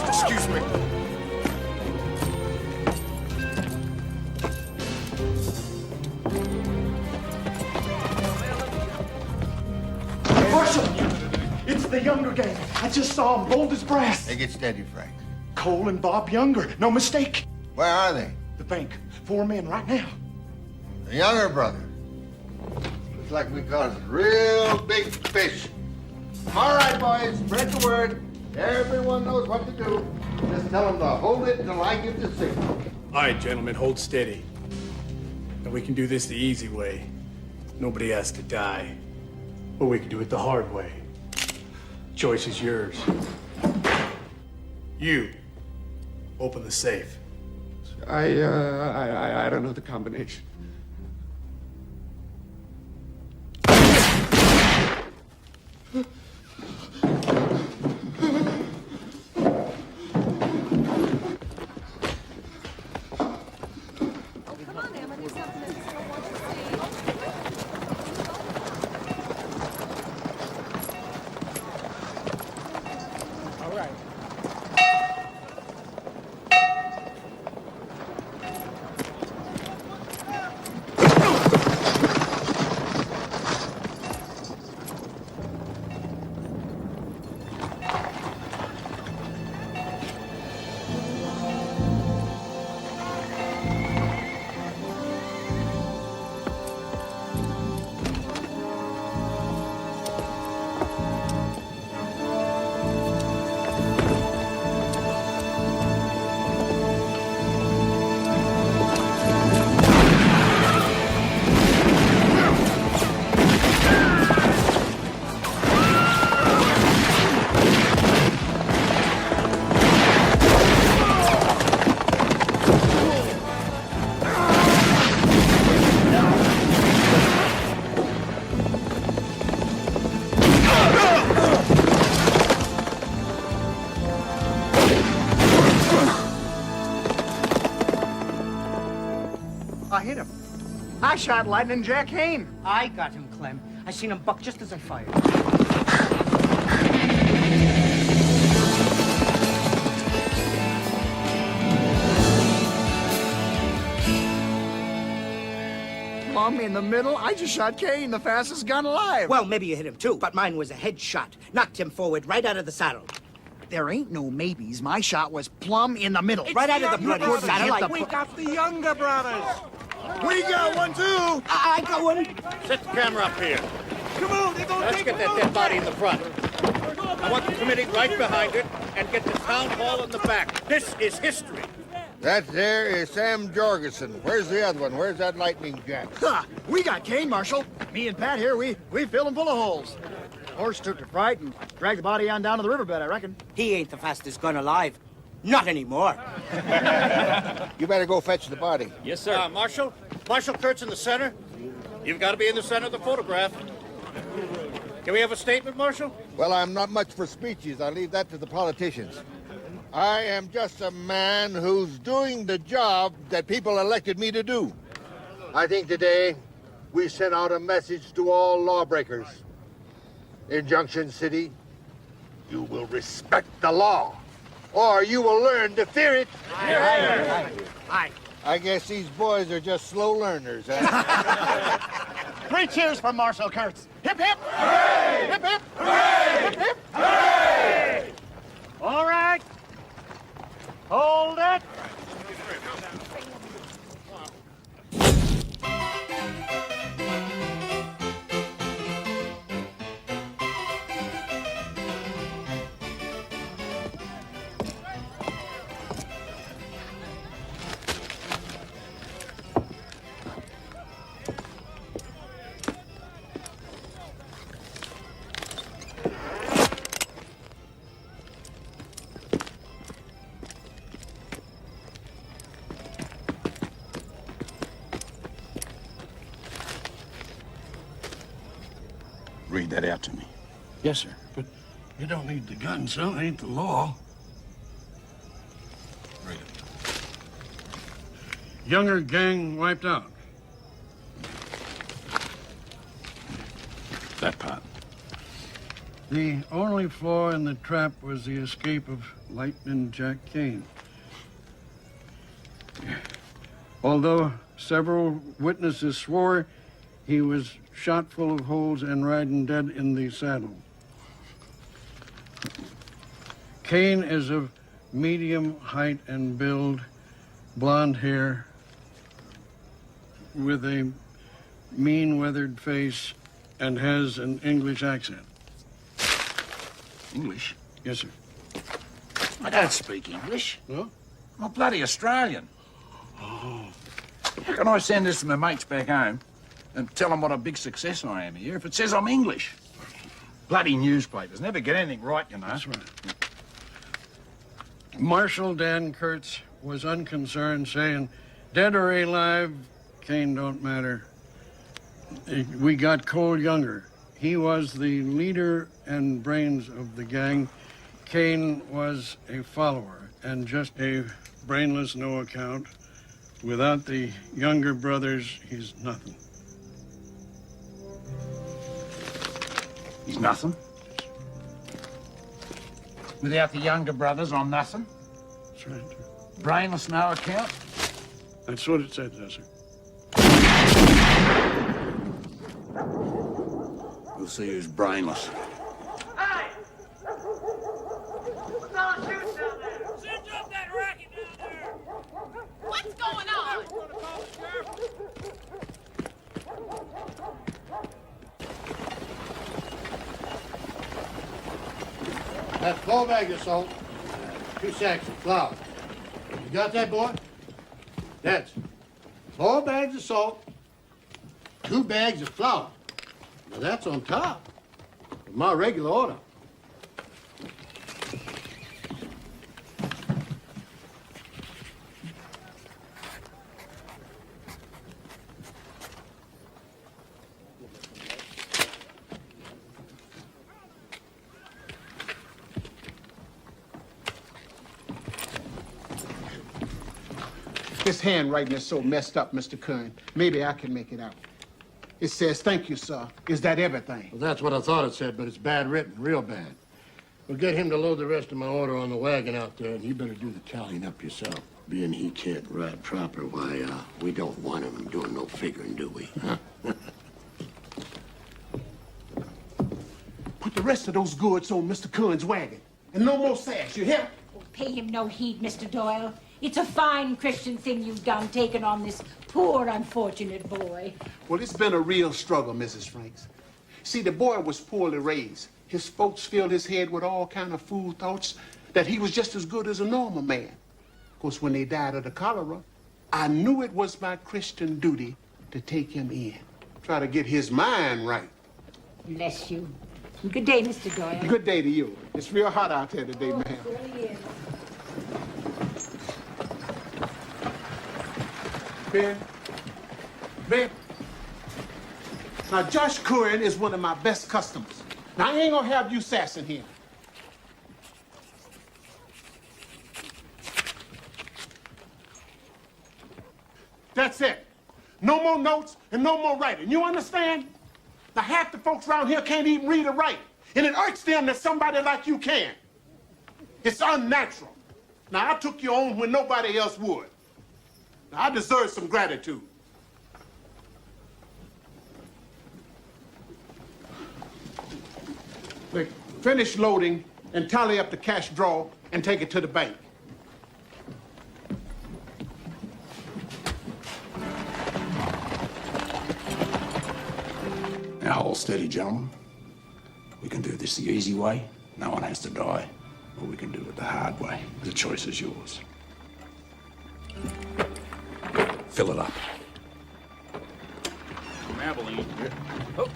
Excuse me. Marshal! It's the Younger gang. I just saw him, bold as brass. Hey, get steady, Frank. Cole and Bob Younger. No mistake. Where are they? The bank. 4 men right now. The Younger brother. Looks like we caught a real big fish. All right, boys, spread the word. Everyone knows what to do. Just tell them to hold it until I give the signal. All right, gentlemen, hold steady. And we can do this the easy way. Nobody has to die. Or we can do it the hard way. Choice is yours. You open the safe. I don't know the combination. I hit him. I shot Lightning Jack Kane. I got him, Clem. I seen him buck just as I fired. Plumb in the middle, I just shot Kane, the fastest gun alive. Well, maybe you hit him too, but mine was a headshot. Knocked him forward right out of the saddle. There ain't no maybes. My shot was plumb in the middle. Right out of the bloody satellite. We got the younger brothers. We got one, too. I got one. Set the camera up here. Come on, they're gonna Let's take get that dead body in the front. I want the committee right behind it and get the town hall in the back. This is history. That there is Sam Jorgensen. Where's the other one? Where's that Lightning Jack? Ha! We got Kane, Marshal. Me and Pat here, we filled him full of holes. Horse took to fright and dragged the body on down to the riverbed, I reckon. He ain't the fastest gun alive. Not anymore. You better go fetch the body. Yes, sir. Marshal Kurtz in the center. You've got to be in the center of the photograph. Can we have a statement, Marshal? Well, I'm not much for speeches. I leave that to the politicians. I am just a man who's doing the job that people elected me to do. I think today we sent out a message to all lawbreakers. In Junction City, you will respect the law, or you will learn to fear it. Aye. I guess these boys are just slow learners, huh? 3 cheers for Marshal Kurtz. Hip, hip! Hooray! Hip, hip! Hooray! Hip, hip! Hooray! All right. Hold it. Read that out to me. Yes, sir. But you don't need the gun, son. It ain't the law. Read it. Younger gang wiped out. That part. The only flaw in the trap was the escape of Lightning Jack Kane. Although several witnesses swore he was shot full of holes and riding dead in the saddle. Kane is of medium height and build, blonde hair, with a mean, weathered face, and has an English accent. English? Yes, sir. I don't speak English. No? I'm a bloody Australian. Oh. How can I send this to my mates back home and tell them what a big success I am here if it says I'm English? Bloody newspapers never get anything right, you know. That's right. Marshal Dan Kurtz was unconcerned, saying, dead or alive, Kane don't matter. We got Cole Younger. He was the leader and brains of the gang. Kane was a follower and just a brainless no account. Without the younger brothers, he's nothing. He's nothing. Without the younger brothers, I'm nothing. That's right, sir. Brainless, no account. That's what it said, sir. We'll see who's brainless. Hey! What's all the shooting down there? Send up that racket down there! What's going on? That's 4 bags of salt, 2 sacks of flour. You got that, boy? That's 4 bags of salt, 2 bags of flour. Now that's on top of my regular order. This handwriting is so messed up, Mr. Kern. Maybe I can make it out. It says, thank you, sir. Is that everything? Well, that's what I thought it said, but it's bad written, real bad. We'll get him to load the rest of my order on the wagon out there, and you better do the tallying up yourself. Being he can't ride proper, why, we don't want him doing no figuring, do we? Huh? Put the rest of those goods on Mr. Kern's wagon. and no more sass, you hear? Pay him no heed, Mr. Doyle. It's a fine Christian thing you've done, taking on this poor, unfortunate boy. Well, it's been a real struggle, Mrs. Franks. See, the boy was poorly raised. His folks filled his head with all kind of fool thoughts that he was just as good as a normal man. Of course, when they died of the cholera, I knew it was my Christian duty to take him in, try to get his mind right. Bless you. Good day, Mr. Doyle. Good day to you. It's real hot out there today, ma'am. It really is. Ben. Now, Josh Curran is one of my best customers. Now, I ain't gonna have you sassing him. That's it. No more notes and no more writing. You understand? Now, half the folks around here can't even read or write. And it irks them that somebody like you can. It's unnatural. Now, I took you on when nobody else would. Now, I deserve some gratitude. Look, finish loading and tally up the cash draw and take it to the bank. Now, hold steady, gentlemen. We can do this the easy way. No one has to die. Or we can do it the hard way. The choice is yours. Fill it up. Abilene. Oh.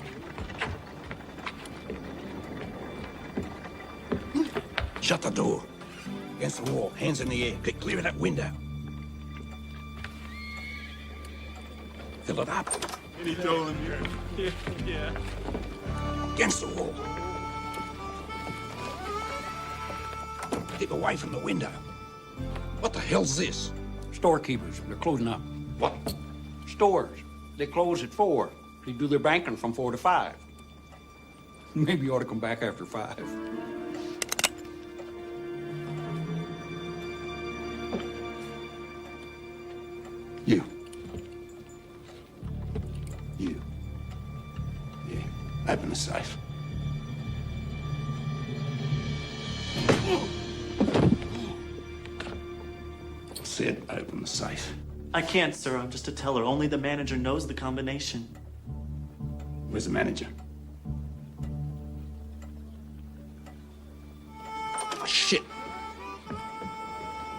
Shut the door. Against the wall, hands in the air. Get clear of that window. Fill it up. Any toll in here? Yeah. Against the wall. Keep away from the window. What the hell's this? Storekeepers. They're closing up. What? Stores. They close at 4. They do their banking from 4 to 5. Maybe you ought to come back after 5. You. You. Yeah. Open the safe. I said open the safe. I can't, sir. I'm just a teller. Only the manager knows the combination. Where's the manager? Oh, shit.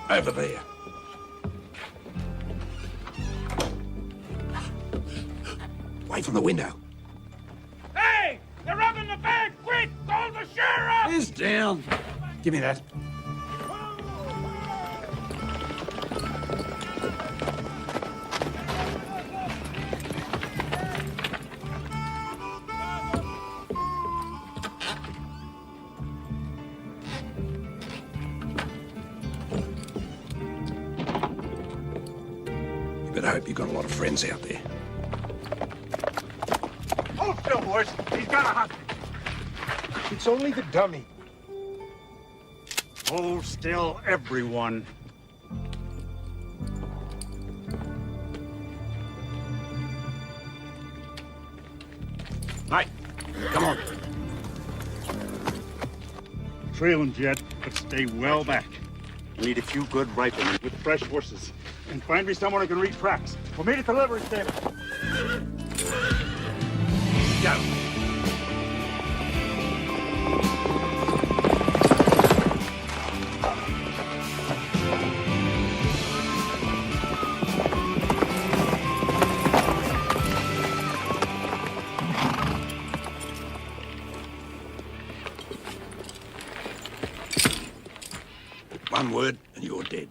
Over there. Away from the window. Hey! They're robbing the bank! Quick! Call the sheriff! He's down. Give me that. You better hope you've got a lot of friends out there. Hold still, boys. He's got a hostage. It's only the dummy. Hold still, everyone. Right. Come on. Trail him, Jet, but stay well back. We need a few good riflemen with fresh horses. And find me someone who can read tracks. We'll meet at the livery stable. Go. One word and you're dead.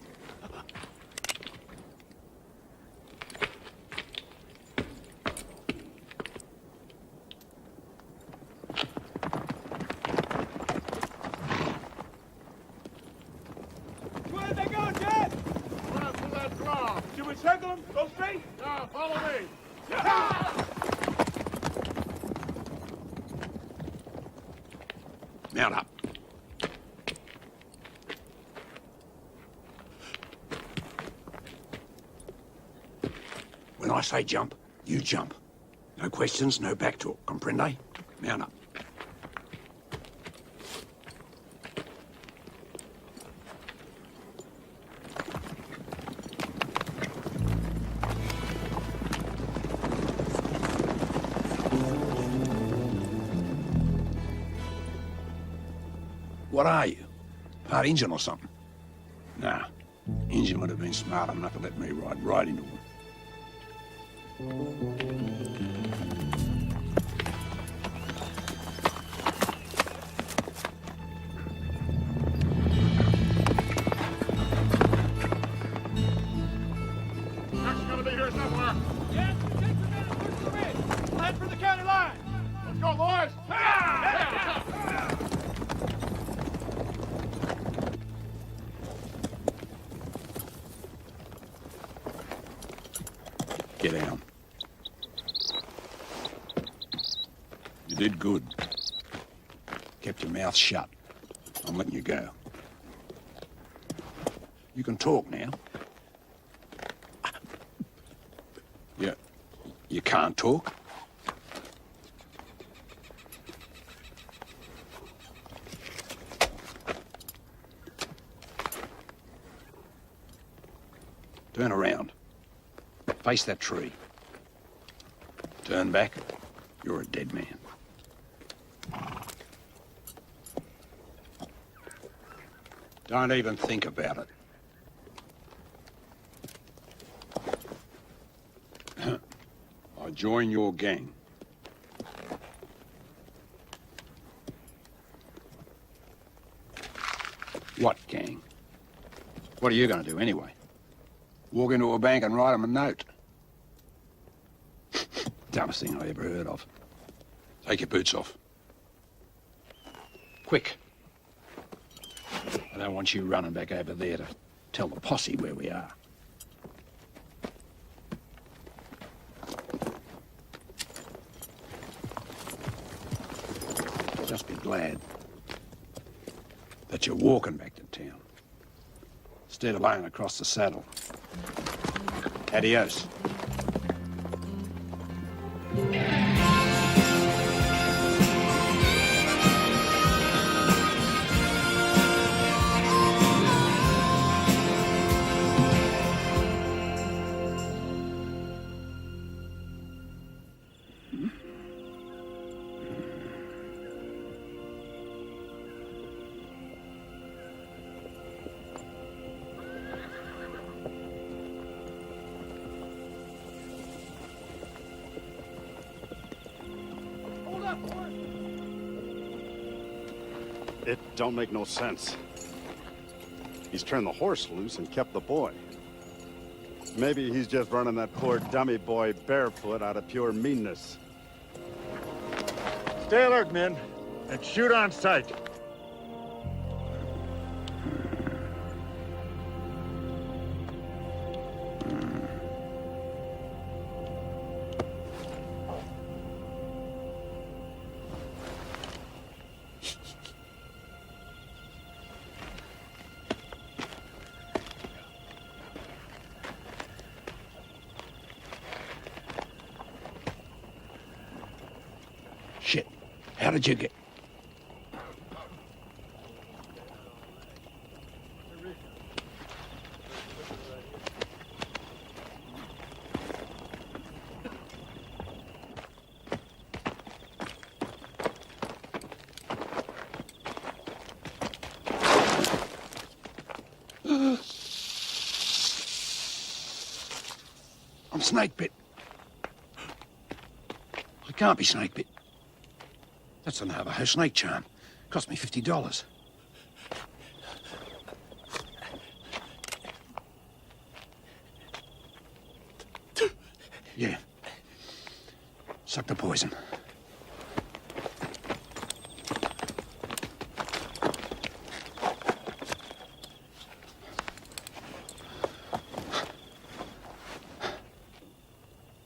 Where'd they go, Jet? Right for that draw. Should we circle them? Go straight? No, follow me. Mount up. When I say jump, you jump. No questions, no back talk. Comprende? Mount up. What are you? Part Injun or something? Nah. Injun would have been smart enough to let me ride right into him. Truck's gonna be here somewhere. Yes, take your minute, push the bridge. Head for the county line. Let's go, boys. Get down. You did good. Kept your mouth shut. I'm letting you go. You can talk now. You can't talk? Turn around. Face that tree. Turn back. You're a dead man. Don't even think about it. I join your gang. What gang? What are you going to do anyway? Walk into a bank and write them a note? Dumbest thing I ever heard of. Take your boots off. Quick. I don't want you running back over there to tell the posse where we are. Just be glad that you're walking back to town instead of laying across the saddle. Adios. It don't make no sense. He's turned the horse loose and kept the boy. Maybe he's just running that poor dummy boy barefoot out of pure meanness. Stay alert, men, and shoot on sight. Shit. How did you get... I'm snake bit. I can't be snake bit. That's a Navajo snake charm. Cost me $50. Yeah. Suck the poison.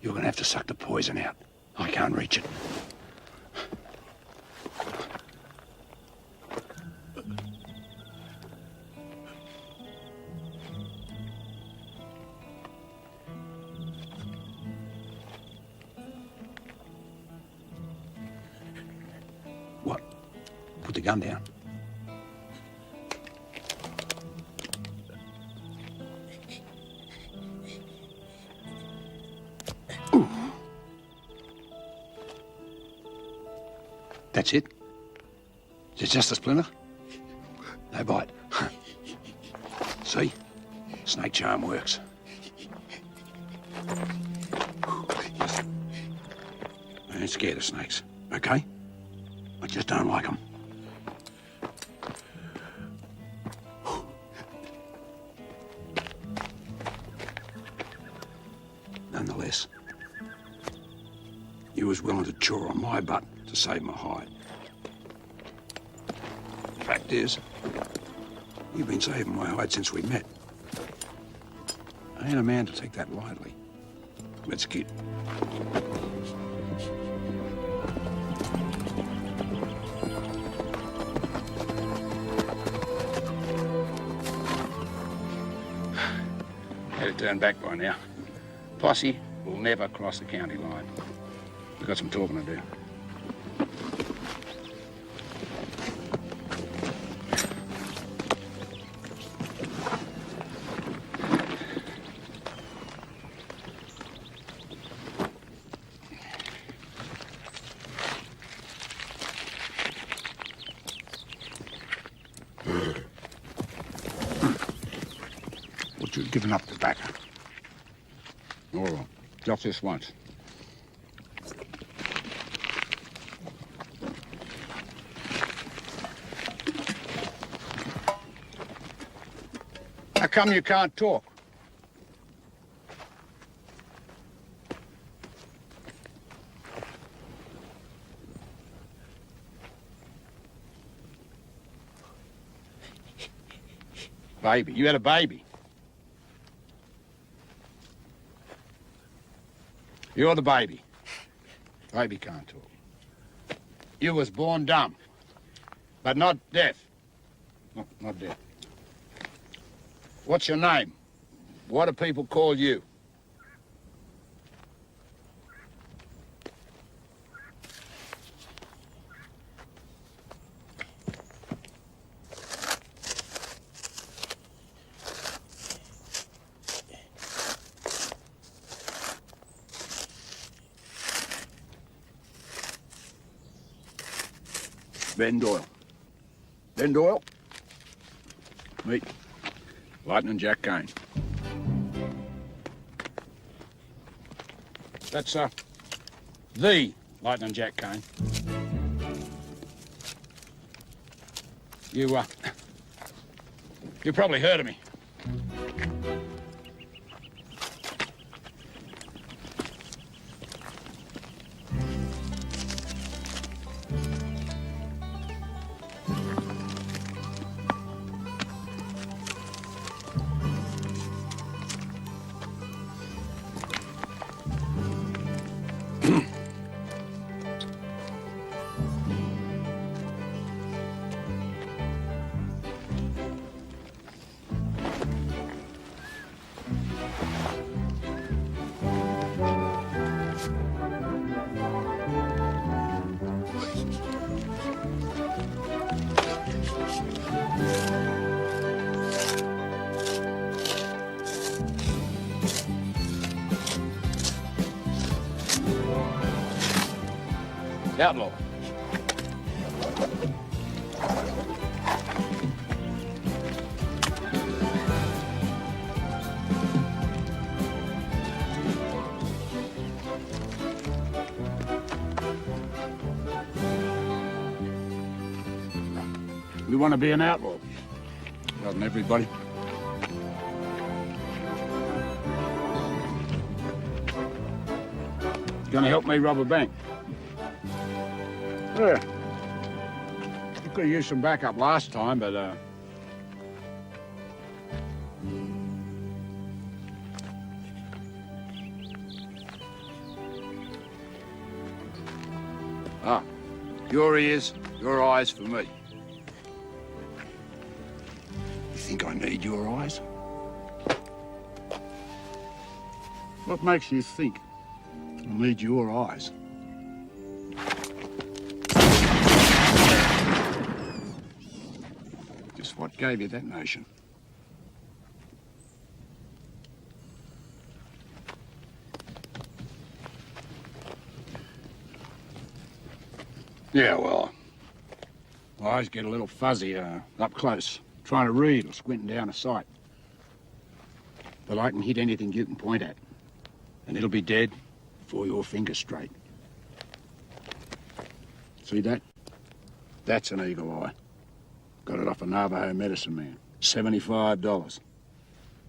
You're gonna have to suck the poison out. I can't reach it. What? Put the gun down. Ooh. That's it? Is it just a splinter? They bite. See? Snake charm works. I ain't scared of snakes, okay? I just don't like them. Nonetheless, you was willing to chaw on my butt to save my hide. Fact is, you've been saving my hide since we met. I ain't a man to take that lightly. Let's get. Had it turned back by now. Posse will never cross the county line. We've got some talking to do. What, you've given up tobacco? All right, just this once. How come you can't talk? Baby, you had a baby. You're the baby. Baby can't talk. You was born dumb, but not deaf. No, not deaf. What's your name? What do people call you? Ben Doyle. Ben Doyle? Meet Lightning Jack Kane. That's, the Lightning Jack Kane. You probably heard of me. Outlaw. You want to be an outlaw? Doesn't everybody? Gonna help me rob a bank? Yeah. You could have used some backup last time, but, your ears, your eyes for me. You think I need your eyes? What makes you think I need your eyes? Just what gave you that notion? Yeah, well, eyes get a little fuzzy up close. trying to read or squinting down a sight. But I can hit anything you can point at, and it'll be dead before your finger's straight. See that? That's an eagle eye. Got it off a Navajo medicine man. $75.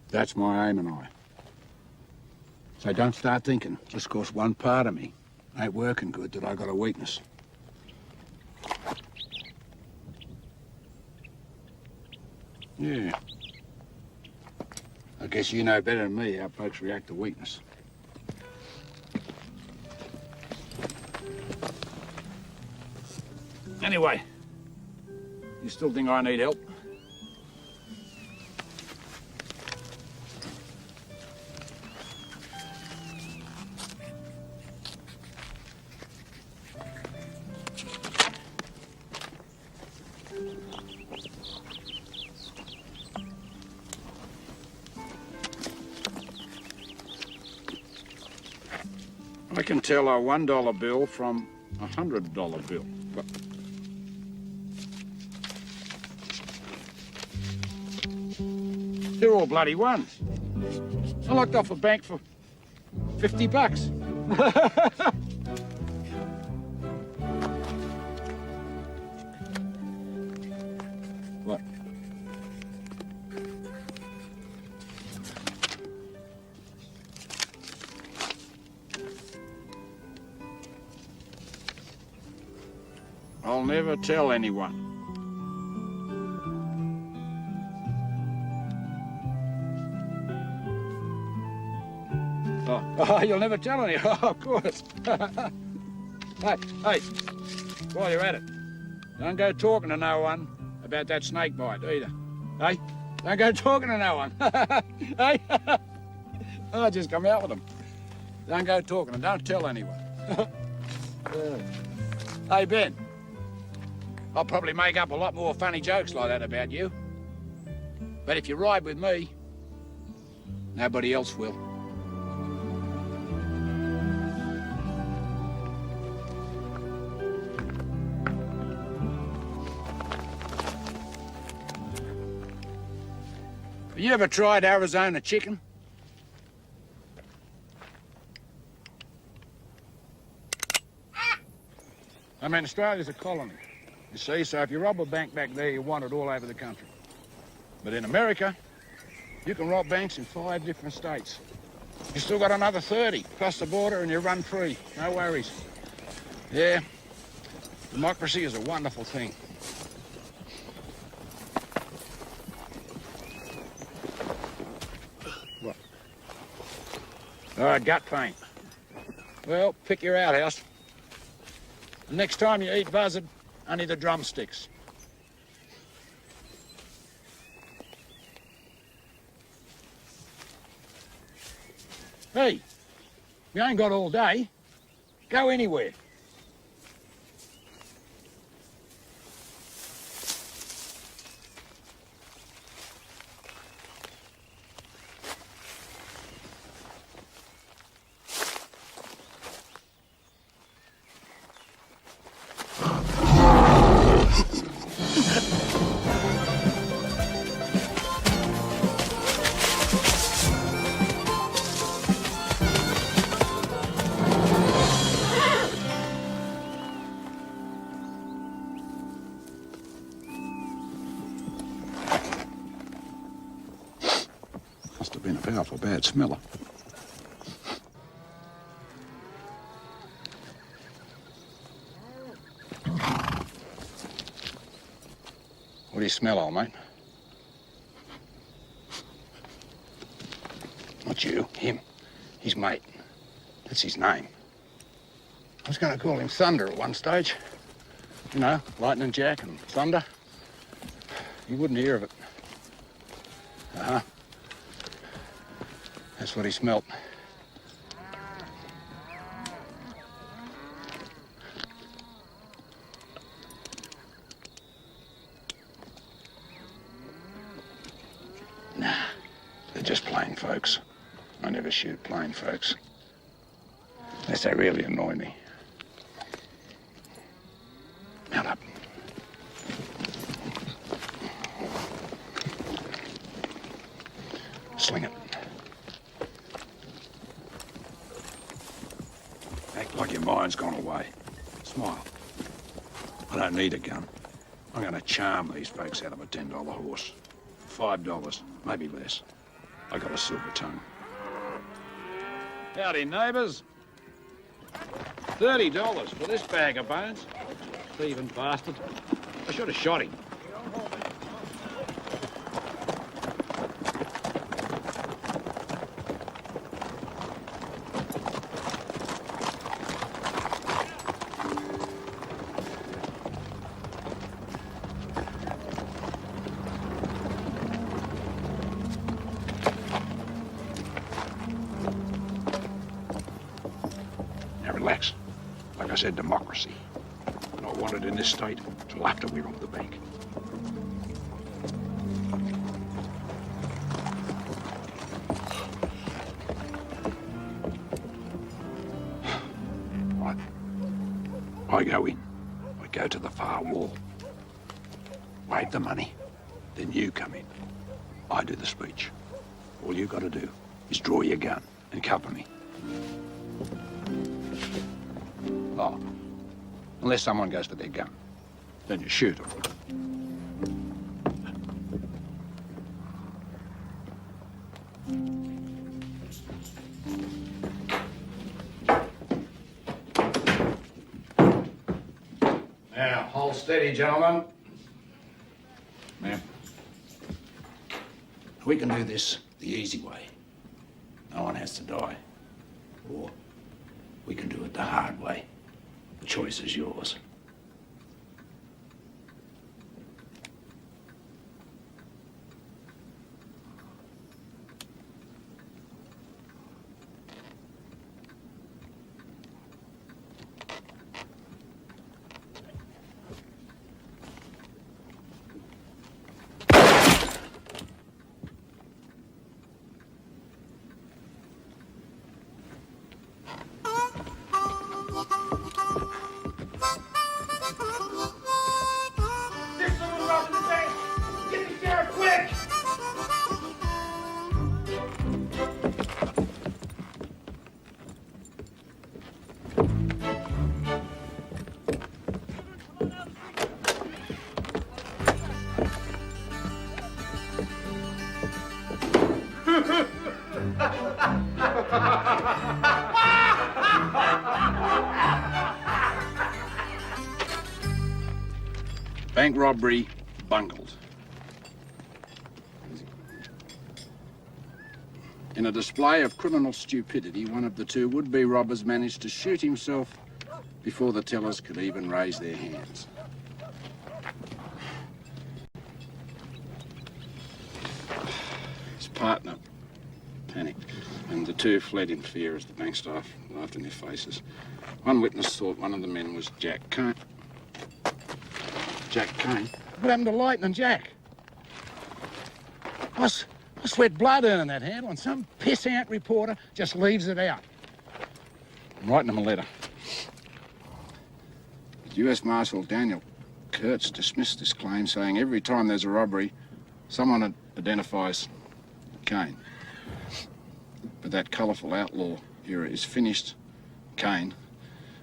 That's my aiming eye. So don't start thinking, just 'cause one part of me ain't working good, that I got a weakness. Yeah. I guess you know better than me how folks react to weakness. Anyway, you still think I need help? I can tell a $1 bill from a $100 bill. But they're all bloody ones. I locked off a bank for $50. What? I'll never tell anyone. Oh, you'll never tell any. Oh, of course. Hey, while you're at it, don't go talking to no one about that snake bite either. Hey, don't go talking to no one. Hey, I just come out with them. Don't go talking and don't tell anyone. Hey, Ben, I'll probably make up a lot more funny jokes like that about you. But if you ride with me, nobody else will. Have you ever tried Arizona chicken? I mean, Australia's a colony, you see, so if you rob a bank back there, you want it all over the country. But in America, you can rob banks in 5 different states. You still got another 30, cross the border and you run free, no worries. Yeah, democracy is a wonderful thing. What? All right, gut pain. Well, pick your outhouse. The next time you eat buzzard, only the drumsticks. Hey, you ain't got all day. Go anywhere. Must have been a powerful bad smeller. What do you smell, old mate? Not you, him. His mate. That's his name. I was going to call him Thunder at one stage. You know, Lightning Jack and Thunder. You wouldn't hear of it. Uh-huh. That's what he smelt. Nah, they're just plain folks. I never shoot plain folks. Unless they really annoy me. Mount up. Act like your mind's gone away. Smile. I don't need a gun. I'm gonna charm these folks out of a $10 horse. $5, maybe less. I got a silver tongue. Howdy, neighbours. $30 for this bag of bones. Thieving bastard. I should have shot him. Now relax. Like I said, democracy. Not wanted in this state till after we rob the bank. Right. I go in. I go to the far wall. Wave the money. Then you come in. I do the speech. All you got to do is draw your gun and cover me. Oh. Unless someone goes for their gun. Then you shoot them. Now, hold steady, gentlemen. Ma'am. We can do this the easy way. No one has to die. Or we can do it the hard way. The choice is yours. Bank robbery, bungled. In a display of criminal stupidity, one of the two would-be robbers managed to shoot himself before the tellers could even raise their hands. His partner panicked, and the two fled in fear as the bank staff laughed in their faces. One witness thought one of the men was Jack Kane. Jack Kane? What happened to Lightning Jack? I sweat blood earning that handle, and some piss-out reporter just leaves it out. I'm writing him a letter. U.S. Marshal Daniel Kurtz dismissed this claim, saying every time there's a robbery, someone identifies Kane. But that colourful outlaw era is finished. Kane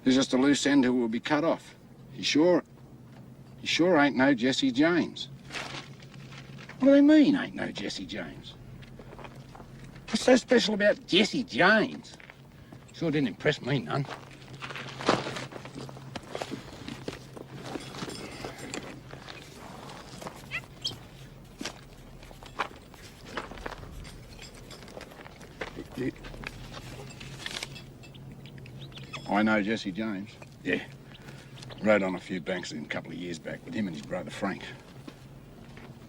is just a loose end who will be cut off. He sure ain't no Jesse James. What do they mean, ain't no Jesse James? What's so special about Jesse James? Sure didn't impress me none. I know Jesse James. Yeah. Rode on a few banks a couple of years back with him and his brother Frank.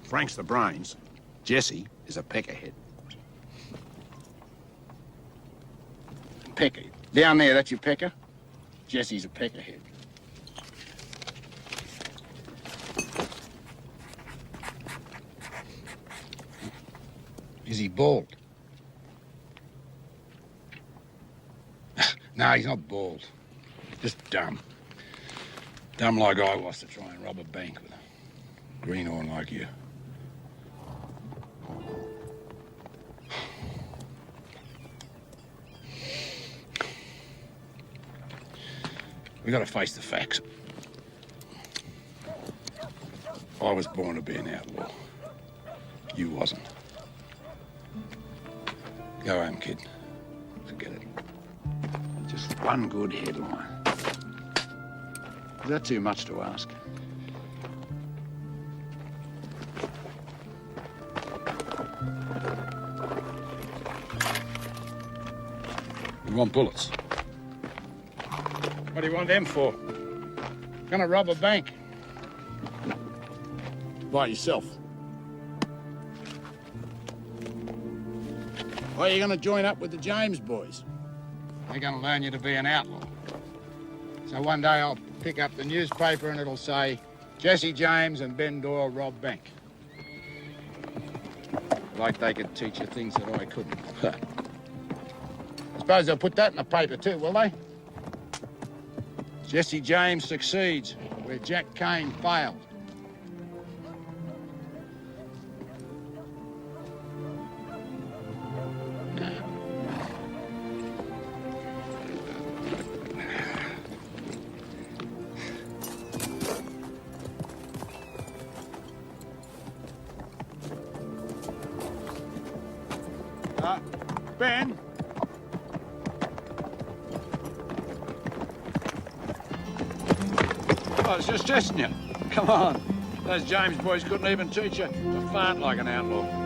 Frank's the brains. Jesse is a peckerhead. Pecker. Down there, that's your pecker? Jesse's a peckerhead. Is he bald? No, he's not bald. Just dumb. Dumb like I was to try and rob a bank with a greenhorn like you. We gotta face the facts. I was born to be an outlaw. You wasn't. Go home, kid. Forget it. Just one good headline. Is that too much to ask? You want bullets? What do you want them for? Gonna rob a bank. By yourself. Or are you gonna join up with the James boys? They're gonna learn you to be an outlaw. So one day I'll pick up the newspaper and it'll say, Jesse James and Ben Doyle rob bank. Like they could teach you things that I couldn't. I suppose they'll put that in the paper too, will they? Jesse James succeeds where Jack Kane failed. Ben? I was just testing you. Come on. Those James boys couldn't even teach you to fart like an outlaw.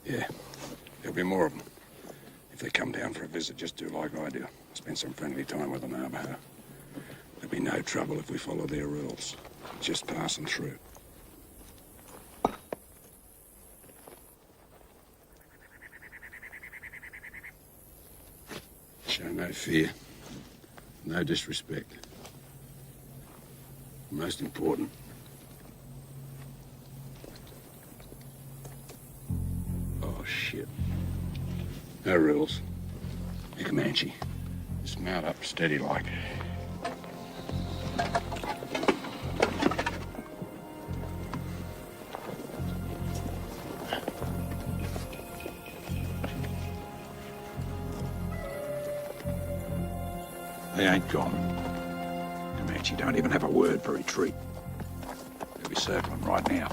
Yeah, there'll be more of them. If they come down for a visit, just do like I do. Spend some friendly time with the Navajo. There'll be no trouble if we follow their rules. Just passing through. Show no fear. No disrespect. Most important, oh, shit. No rules. You Comanche. Just mount up steady like. They ain't gone. Comanche don't even have a word for retreat. They'll be circling right now.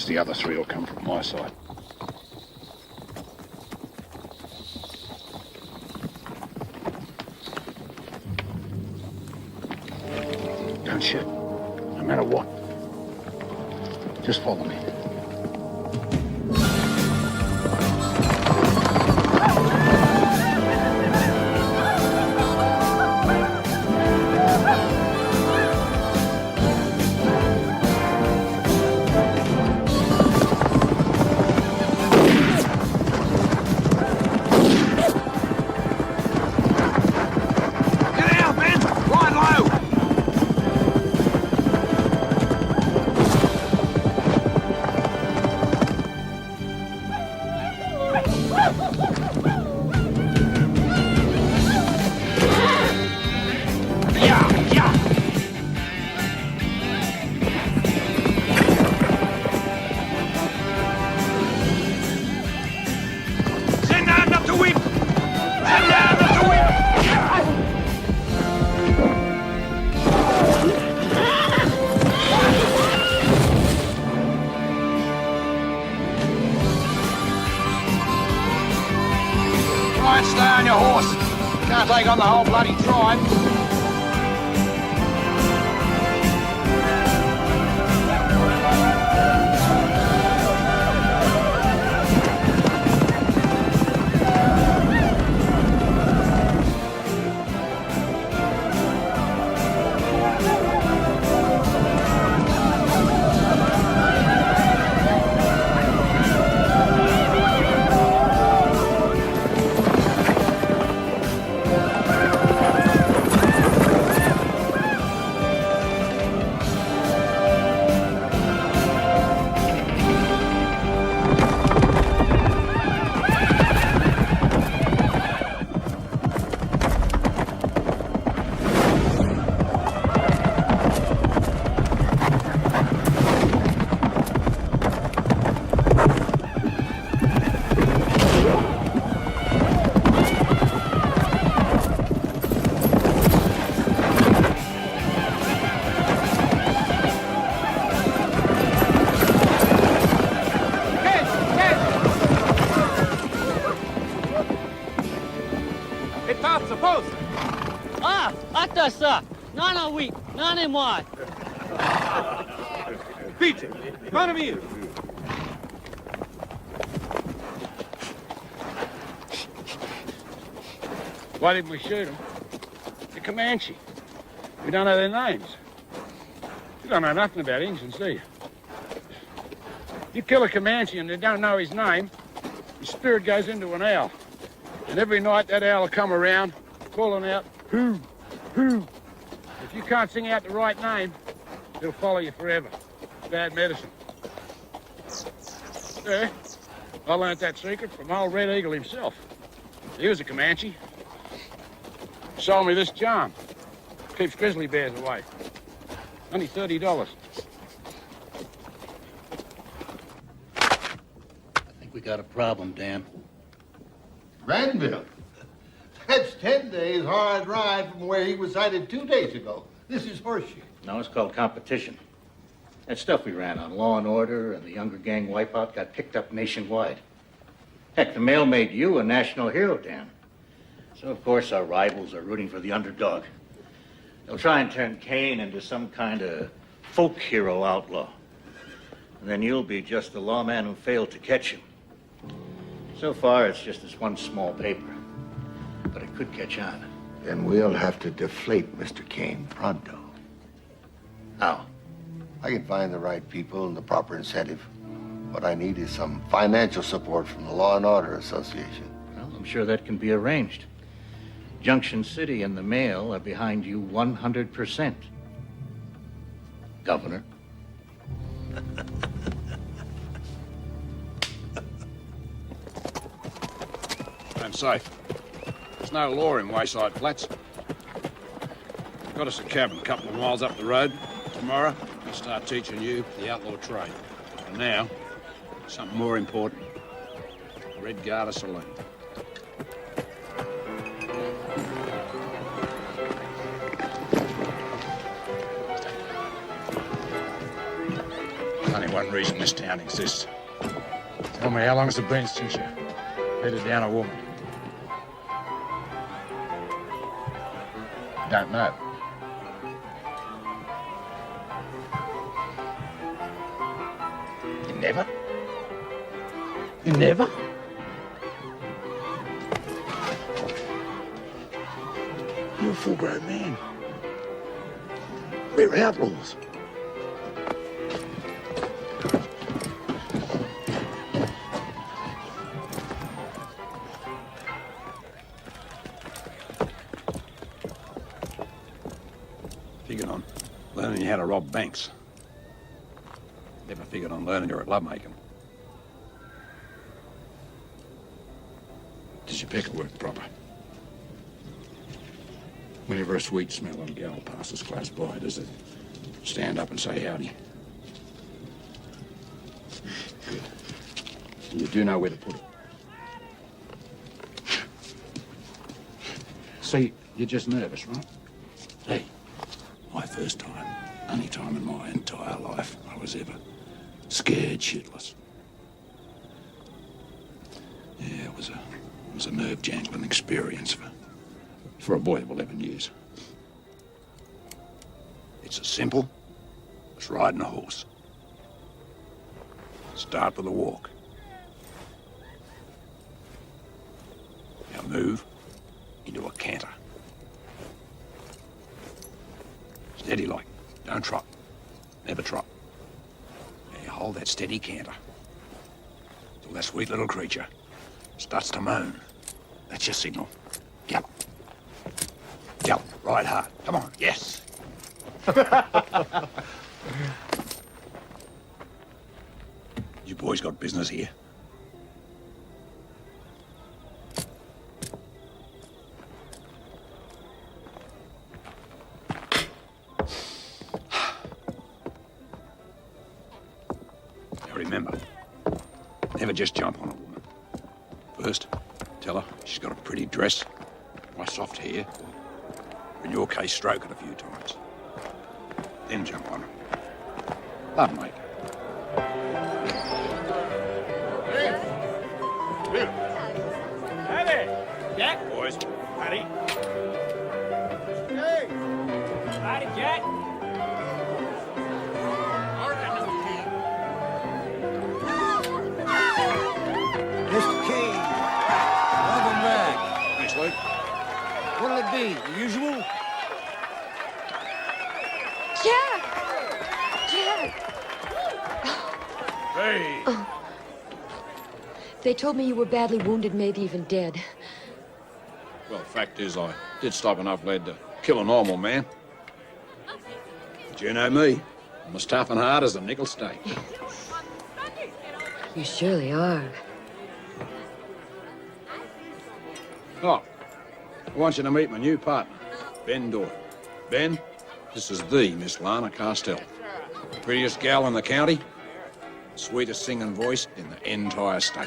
The other three will come from my side. Don't shoot, no matter what. Just follow me. take on the whole bloody tribe. Ça, non, non, oui, non et moi. Peter, come here. Why didn't we shoot them? The Comanche. We don't know their names. You don't know nothing about Indians, do you? You kill a Comanche and they don't know his name, his spirit goes into an owl. And every night that owl will come around, calling out, who? Who? If you can't sing out the right name, it'll follow you forever. Bad medicine. Yeah, I learned that secret from old Red Eagle himself. He was a Comanche. Sold me this charm. Keeps grizzly bears away. Only $30. I think we got a problem, Dan. Granville. That's 10 days hard ride from where he was sighted 2 days ago. This is horseshit. No, it's called competition. That stuff we ran on Law and Order and the Younger Gang wipeout got picked up nationwide. Heck, the mail made you a national hero, Dan. So, of course, our rivals are rooting for the underdog. They'll try and turn Kane into some kind of folk hero outlaw. And then you'll be just the lawman who failed to catch him. So far, it's just this one small paper. But it could catch on. Then we'll have to deflate Mr. Kane pronto. How? I can find the right people and the proper incentive. What I need is some financial support from the Law and Order Association. Well, I'm sure that can be arranged. Junction City and the mail are behind you 100%. Governor. I'm safe. There's no law in Wayside Flats. Got us a cabin a couple of miles up the road. Tomorrow, I'll start teaching you the outlaw trade. And now, something more important. Red Garter Saloon. There's only one reason this town exists. Tell me, how long has it been since you bedded down a woman? Don't know. You never? You never? You're a full-grown man. We're outlaws. Figured on learning how to rob banks. Never figured on learning you're at lovemaking. Does your pecker work proper? Whenever a sweet smelling gal passes close by, does it stand up and say howdy? Good. You do know where to put it. See, you're just nervous, right? Hey, my first time, only time in my entire life I was ever scared shitless. Yeah, it was a nerve-jangling experience for for a boy of 11 years. It's as simple as riding a horse. Start with a walk. Now move into a canter. Steady like, don't trot. Never trot. Now you hold that steady canter till that sweet little creature starts to moan. That's your signal. Gallop. Gallop, ride hard. Come on, yes. You boys got business here? Now remember, never just jump on a woman. First, tell her she's got a pretty dress, nice soft hair, or in your case, stroke it a few times. Then jump on her. Love, mate. Hey, Jack. Boys. Howdy. Hey. Howdy, Jack. Mr. Kane, welcome back. Thanks, Luke. What'll it be, the usual? Jack! Jack! Hey! Oh. They told me you were badly wounded, maybe even dead. Well, the fact is, I did stop enough lead to kill a normal man. But you know me. I'm as tough and hard as a nickel steak. You surely are. Oh, I want you to meet my new partner, Ben Doyle. Ben, this is the Miss Lana Castel. The prettiest gal in the county, sweetest singing voice in the entire state.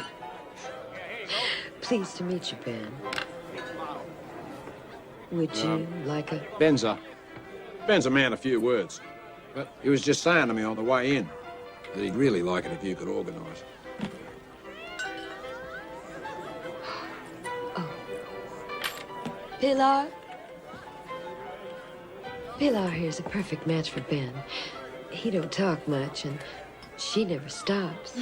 Pleased to meet you, Ben. Would you like a... Ben's a man of few words. But he was just saying to me on the way in that he'd really like it if you could organise. Pilar? Pilar here's a perfect match for Ben. He don't talk much, and she never stops.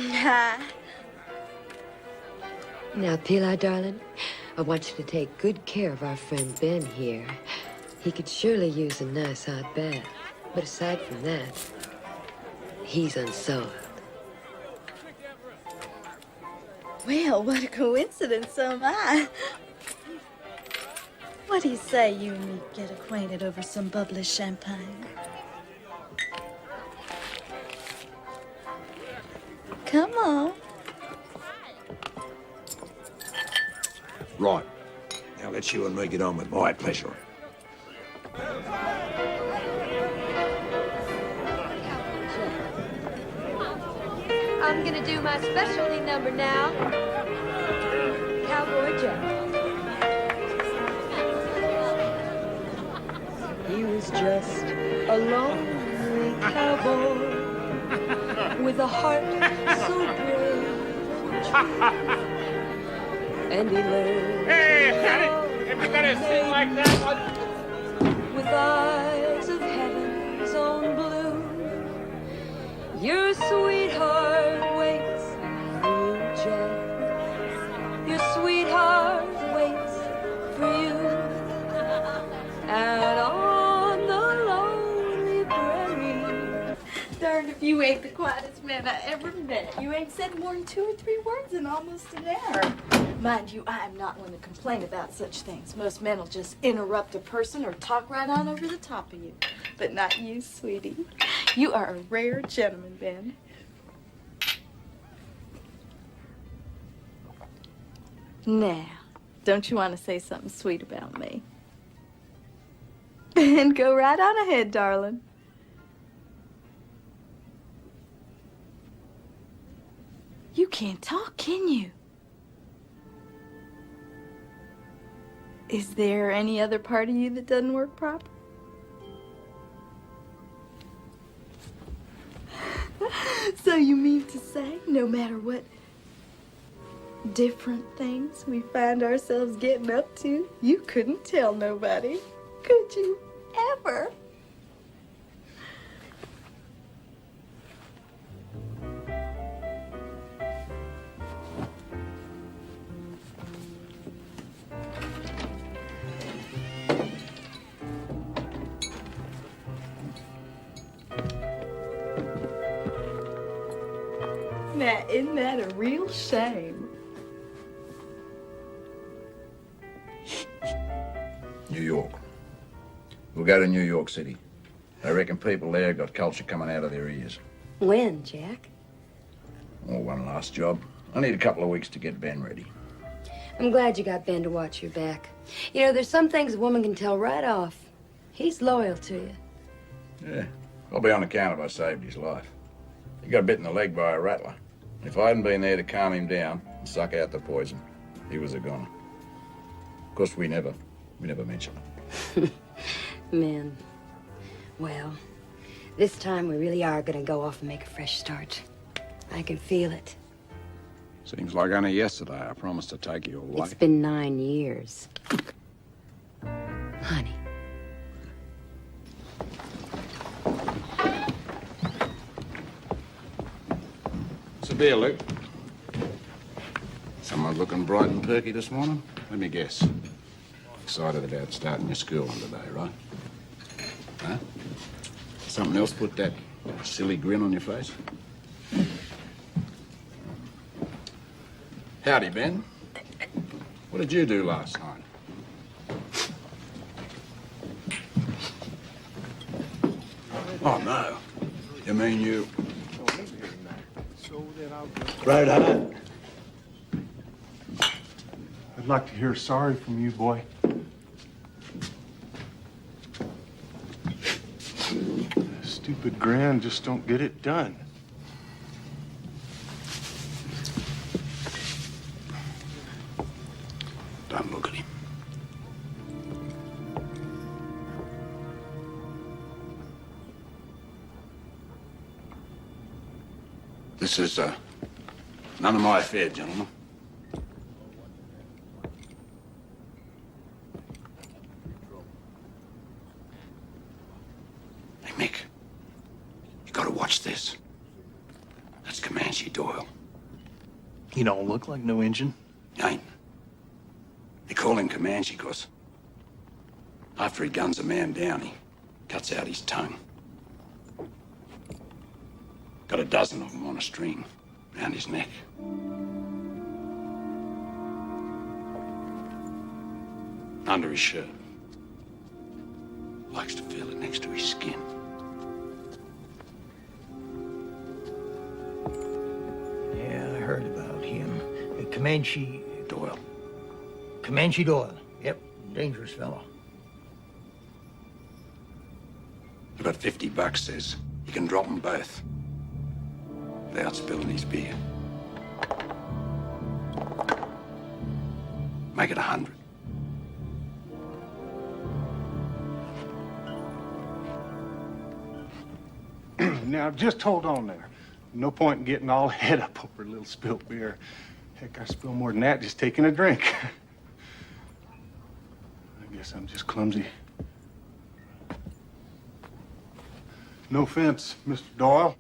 Now, Pilar, darling, I want you to take good care of our friend Ben here. He could surely use a nice hot bath. But aside from that, he's unsolved. Well, what a coincidence, so am I. What do you say you and me get acquainted over some bubbly champagne? Come on. Right. Now let you and me get on with my pleasure. I'm gonna do my specialty number now. Cowboy Jack. He was just a lonely cowboy with a heart so brave and true. And he learned. Hey, Daddy, if you're gonna sing like that one. With eyes of heaven's own blue, your sweetheart waits for you, Jack. Your sweetheart waits for you out on the lonely prairie. Darn if you ain't the quietest man I ever met. You ain't said more than 2 or 3 words in almost an hour. Mind you, I am not one to complain about such things. Most men will just interrupt a person or talk right on over the top of you. But not you, sweetie. You are a rare gentleman, Ben. Now, don't you want to say something sweet about me? And go right on ahead, darling. You can't talk, can you? Is there any other part of you that doesn't work proper? So you mean to say, no matter what different things we find ourselves getting up to, you couldn't tell nobody, could you ever? Now, isn't that a real shame? New York. We'll go to New York City. I reckon people there got culture coming out of their ears. When, Jack? Oh, one last job. I need a couple of weeks to get Ben ready. I'm glad you got Ben to watch your back. You know, there's some things a woman can tell right off. He's loyal to you. Yeah, I'll be on account if I saved his life. He got bit in the leg by a rattler. If I hadn't been there to calm him down and suck out the poison, he was a goner. Of course, we never mention it. Men. Well, this time we really are gonna go off and make a fresh start. I can feel it. Seems like only yesterday I promised to take you away. It's been 9 years. Honey. What's the deal, Luke? Someone looking bright and perky this morning? Let me guess. Excited about starting your school one today, right? Huh? Something else put that silly grin on your face? Howdy, Ben. What did you do last night? Oh, no. You mean you... Right on. I'd like to hear sorry from you, boy. Stupid grin just don't get it done. Don't look at him. This is, none of my affair, gentlemen. Hey, Mick. You gotta watch this. That's Comanche Doyle. He don't look like no Injun. He ain't. They call him Comanche because after he guns a man down, he cuts out his tongue. Got a dozen of them on a string around his neck. Under his shirt. Likes to feel it next to his skin. Yeah, I heard about him. Comanche Doyle. Comanche Doyle. Yep, dangerous fellow. About $50, says he can drop them both without spilling his beer. Make it 100. Now, just hold on there. No point in getting all head up over a little spilt beer. Heck, I spill more than that just taking a drink. I guess I'm just clumsy. No offense, Mr. Doyle.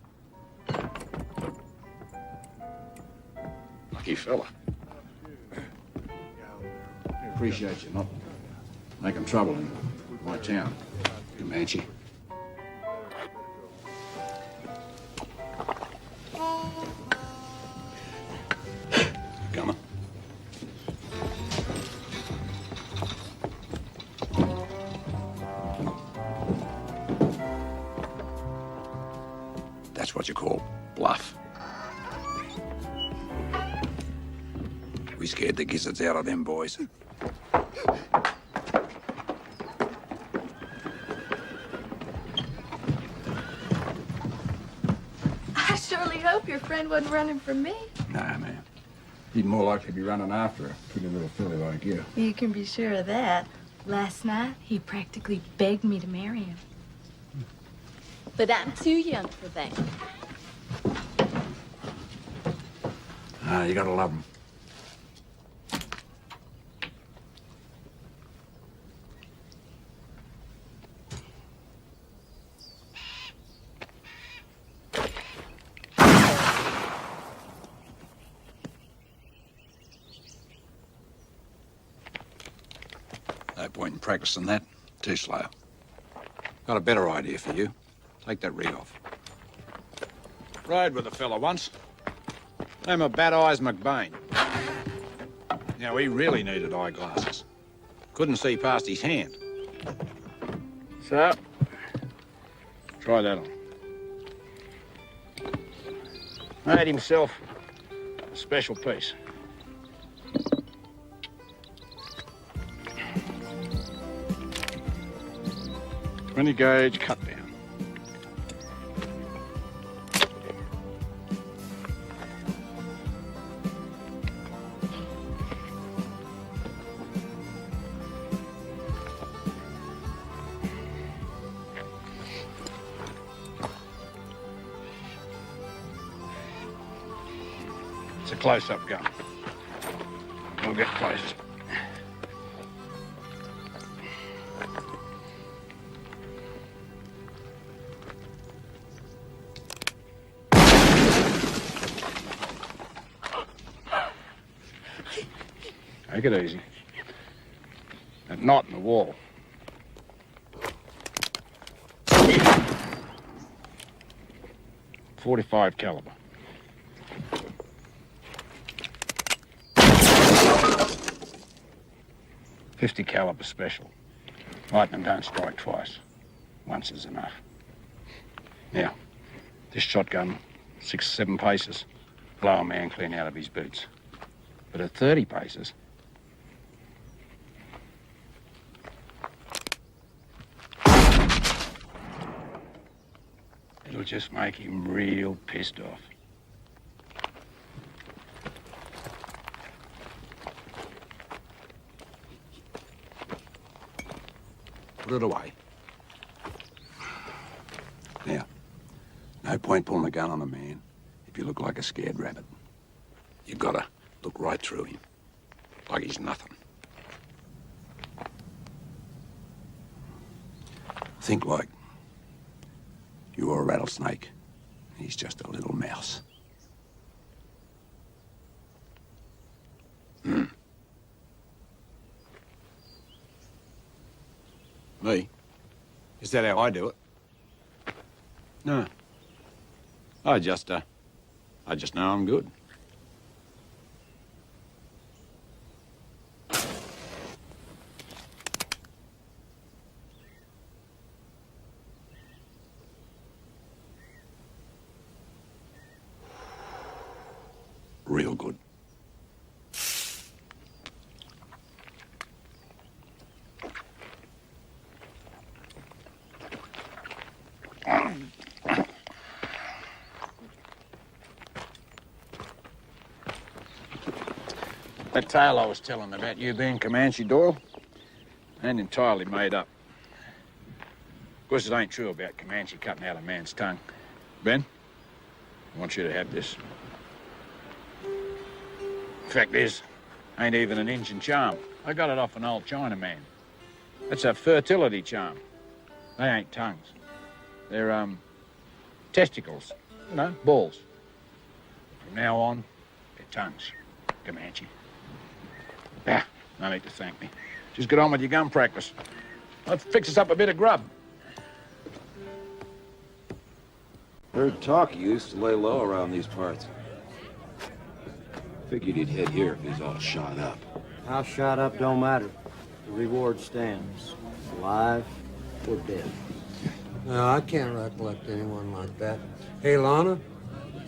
Lucky fella. Appreciate you not making trouble in my town, Comanche. Coming. That's what you call bluff. We scared the gizzards out of them boys. I surely hope your friend wasn't running from me. Nah, man. He'd more likely be running after a pretty little filly like you. You can be sure of that. Last night, he practically begged me to marry him. But I'm too young for that. Ah, you gotta love him. point in practicing that. Too slow. Got a better idea for you. Take that rig off. Rode with a fella once. Name of Bad Eyes McBain. Now, he really needed eyeglasses. Couldn't see past his hand. So, try that on. Made himself a special piece. .20 gauge cut down. It's a close-up gun. We'll get close. Take it easy. That knot in the wall. .45 caliber. .50 caliber special. Lightning don't strike twice. Once is enough. Now, this shotgun, 6 or 7 paces, blow a man clean out of his boots. But at 30 paces, it'll just make him real pissed off. Put it away. Now, no point pulling a gun on a man if you look like a scared rabbit. You gotta look right through him, like he's nothing. Think like you're a rattlesnake, and he's just a little mouse. Me? Is that how I do it? No. I just know I'm good. Real good. That tale I was telling about you being Comanche Doyle ain't entirely made up. Of course, it ain't true about Comanche cutting out a man's tongue. Ben, I want you to have this. Fact is, ain't even an Injun charm. I got it off an old Chinaman. That's a fertility charm. They ain't tongues. They're, testicles. You know, balls. From now on, they're tongues. Comanche. Ah, no need to thank me. Just get on with your gun practice. I'll fix us up a bit of grub. Heard talk he used to lay low around these parts. Figured he'd head here if he's all shot up. How shot up don't matter. The reward stands. Alive or dead. No, I can't recollect anyone like that. Hey, Lana,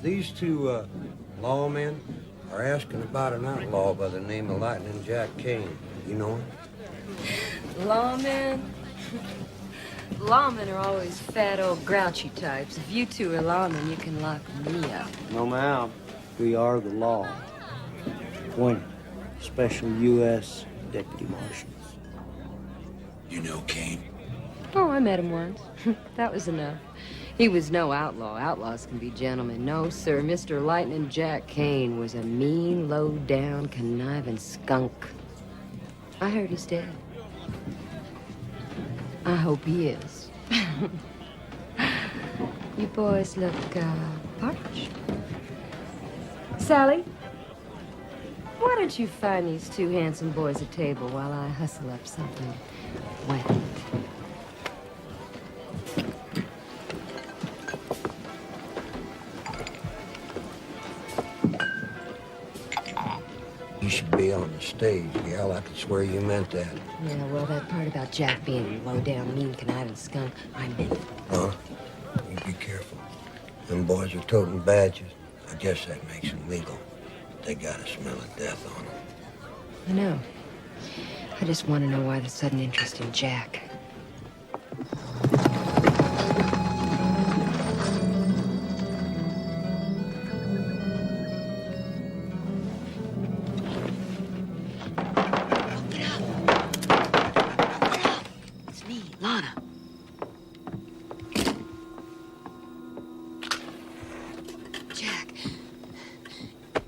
these two lawmen are asking about an outlaw by the name of Lightning Jack Kane. You know him? Lawmen? Lawmen are always fat, old, grouchy types. If you two are lawmen, you can lock me up. No, ma'am. We are the law. Appointed special U.S. deputy marshals. You know Kane? Oh, I met him once. That was enough. He was no outlaw. Outlaws can be gentlemen. No, sir. Mr. Lightning Jack Kane was a mean, low-down, conniving skunk. I heard he's dead. I hope he is. You boys look, parched. Sally? Why don't you find these two handsome boys a table while I hustle up something wet? You should be on the stage, gal. I could swear you meant that. Yeah, well, that part about Jack being a low-down, mean, conniving skunk, I meant it. Huh? You be careful. Them boys are toting badges. I guess that makes them legal. They got a smell of death on them. I know. I just want to know why the sudden interest in Jack. It's me, Lana.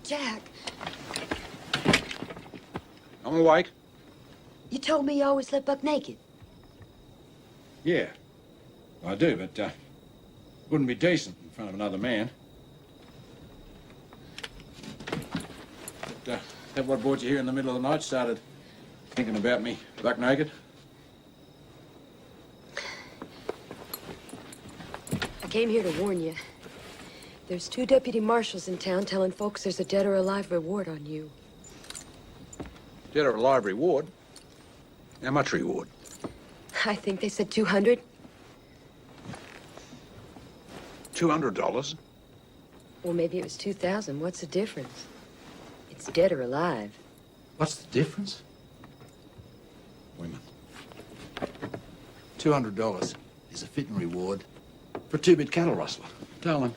Jack. I'm awake. You told me you always slept buck naked. Yeah, I do, but wouldn't be decent in front of another man. But, that what brought you here in the middle of the night? Started thinking about me buck naked? I came here to warn you. There's 2 deputy marshals in town telling folks there's a dead or alive reward on you. Dead or alive reward? How much reward? I think they said 200. $200? Well, maybe it was 2,000. What's the difference? It's dead or alive. What's the difference? Women. $200 is a fitting reward for a 2-bit cattle rustler. Darling,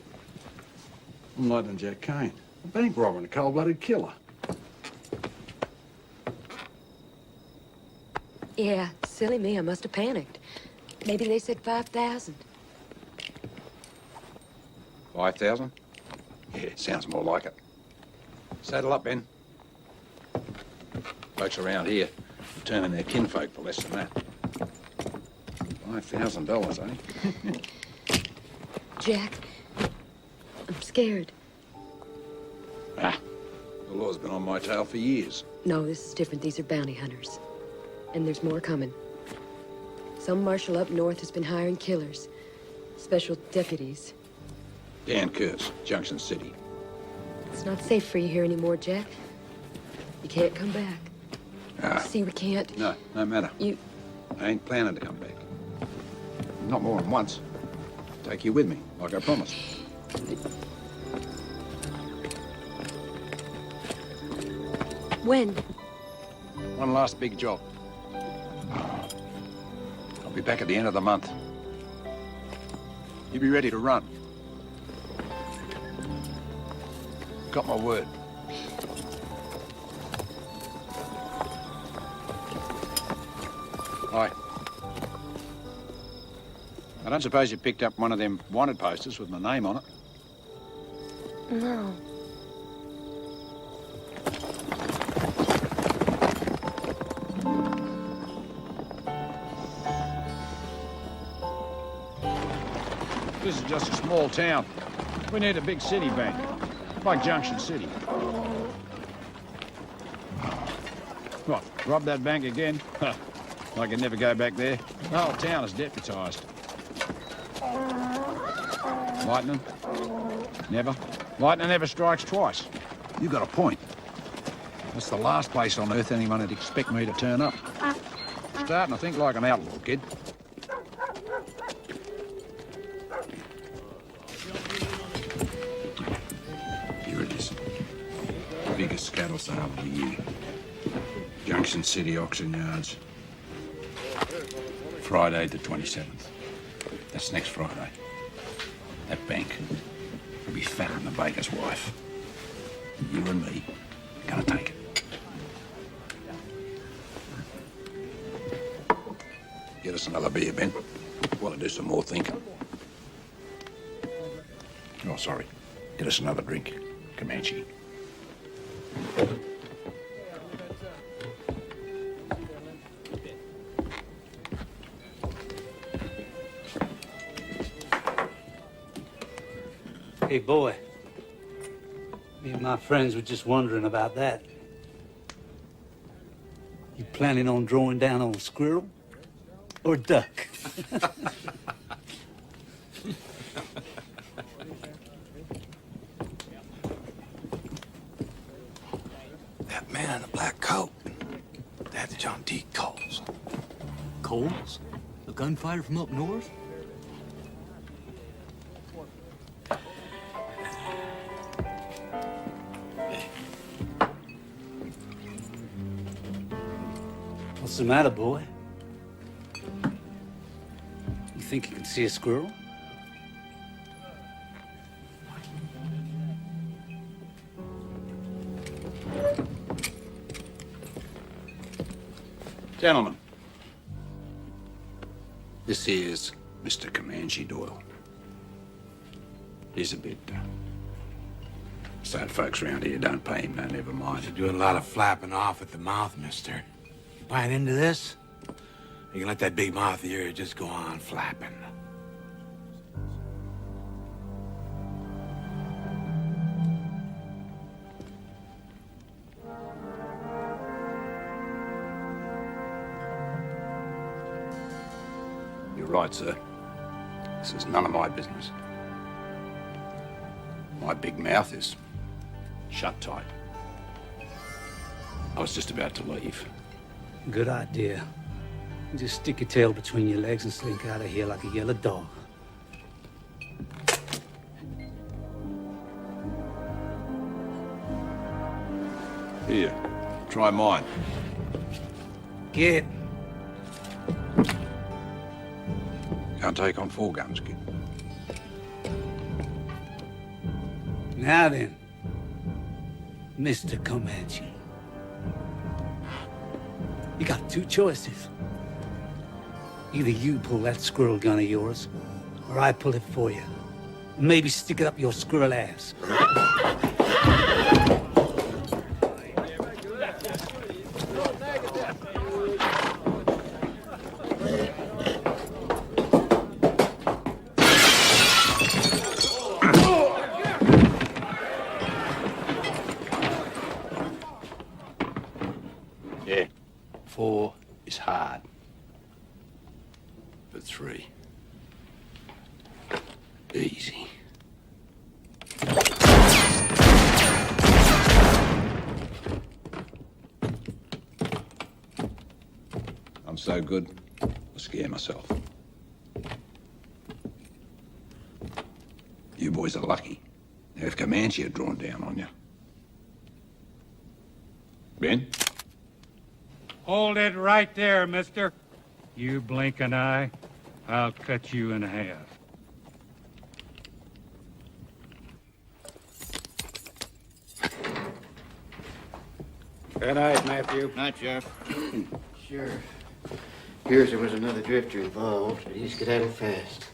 I'm Lightning Jack Kane, a bank robber and a cold-blooded killer. Yeah, silly me, I must have panicked. Maybe they said 5,000. 5,000? Yeah, sounds more like it. Saddle up, Ben. Folks around here are turning their kinfolk for less than that. $5,000, eh? Jack, I'm scared. Ah, the law's been on my tail for years. No, this is different. These are bounty hunters. And there's more coming. Some marshal up north has been hiring killers. Special deputies. Dan Kurtz, Junction City. It's not safe for you here anymore, Jack. You can't come back. Ah. See, we can't. No, no matter. I ain't planning to come back. Not more than once. Take you with me, like I promised. When? One last big job. I'll be back at the end of the month. You be ready to run. Got my word. Hi. I don't suppose you picked up one of them wanted posters with my name on it? No. This is just a small town. We need a big city bank, like Junction City. What, rob that bank again? Huh, I can never go back there. The whole town is deputized. Lightning? Never. Lightning never strikes twice. You got a point. That's the last place on earth anyone would expect me to turn up. Starting to think like an outlaw, kid. Here it is. The biggest cattle sale of the year. Junction City Auction Yards. Friday the 27th. That's next Friday. That bank will be fatter than the baker's wife. You and me are gonna take it. Get us another beer, Ben. Want to do some more thinking. Oh, sorry. Get us another drink, Comanche. Hey, boy. Me and my friends were just wondering about that. planning on drawing down on squirrel or duck? That man in the black coat, that's John D. Coles. Coles? A gunfighter from up north? What's the matter, boy? You think you can see a squirrel? Gentlemen, this is Mr. Comanche Doyle. He's a bit, sad folks around here don't pay him, no, never mind. You're doing a lot of flapping off at the mouth, mister. You buying into this? You can let that big mouth of yours just go on flapping. You're right, sir. This is none of my business. My big mouth is shut tight. I was just about to leave. Good idea. Just stick your tail between your legs and slink out of here like a yellow dog. Here, try mine. Get. Can't take on 4 guns, kid. Now then, Mr. Comanche. You got 2 choices. Either you pull that squirrel gun of yours, or I pull it for you. Maybe stick it up your squirrel ass. Yeah, 4 is hard. But 3, easy. I'm so good, I scare myself. You boys are lucky. Now, if Comanche had drawn down on you. Ben? Hold it right there, mister. You blink an eye, I'll cut you in half. Good night, Matthew. Night, Sheriff. Sure. Here's there was another drifter involved, but he skedaddled fast.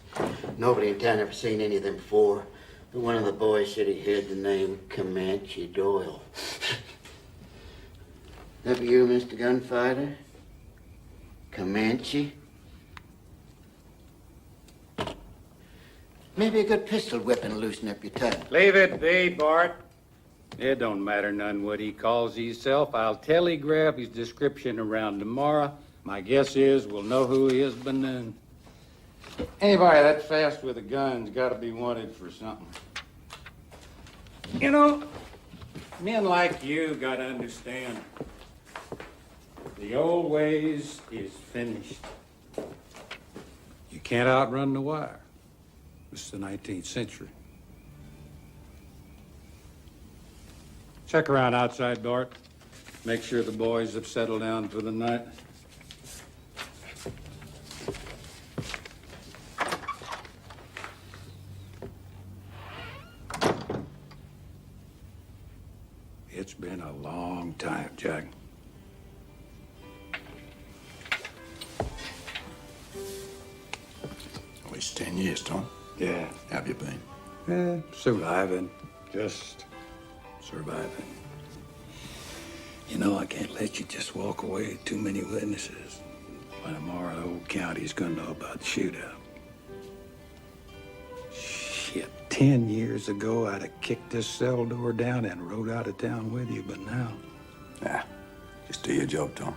Nobody in town ever seen any of them before, but one of the boys said he heard the name Comanche Doyle. That be you, Mr. Gunfighter? Comanche? Maybe a good pistol whipping will loosen up your tongue. Leave it be, Bart. It don't matter none what he calls himself. I'll telegraph his description around tomorrow. My guess is we'll know who he is by noon. Anybody that fast with a gun's got to be wanted for something. You know, men like you got to understand. The old ways is finished. You can't outrun the wire. It's the 19th century. Check around outside, Bart. Make sure the boys have settled down for the night. It's been a long time, Jack. At least 10 years, Tom. Yeah. How have you been? Surviving. Just surviving. You know, I can't let you just walk away with too many witnesses. By tomorrow, the whole county's gonna know about the shootout. Shit, 10 years ago, I'd have kicked this cell door down and rode out of town with you, but now... Just do your job, Tom.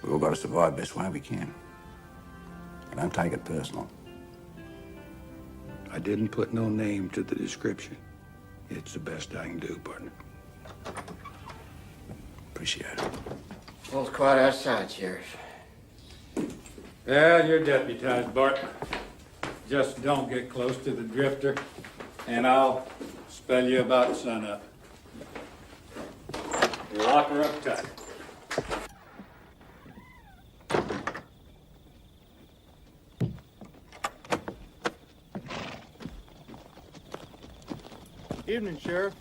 We all got to survive best way we can. But don't take it personal. I didn't put no name to the description. It's the best I can do, partner. Appreciate it. All's quiet outside, Sheriff. Well, you're deputized, Bart. Just don't get close to the drifter, and I'll spell you about sunup. Lock her up tight. Evening, Sheriff.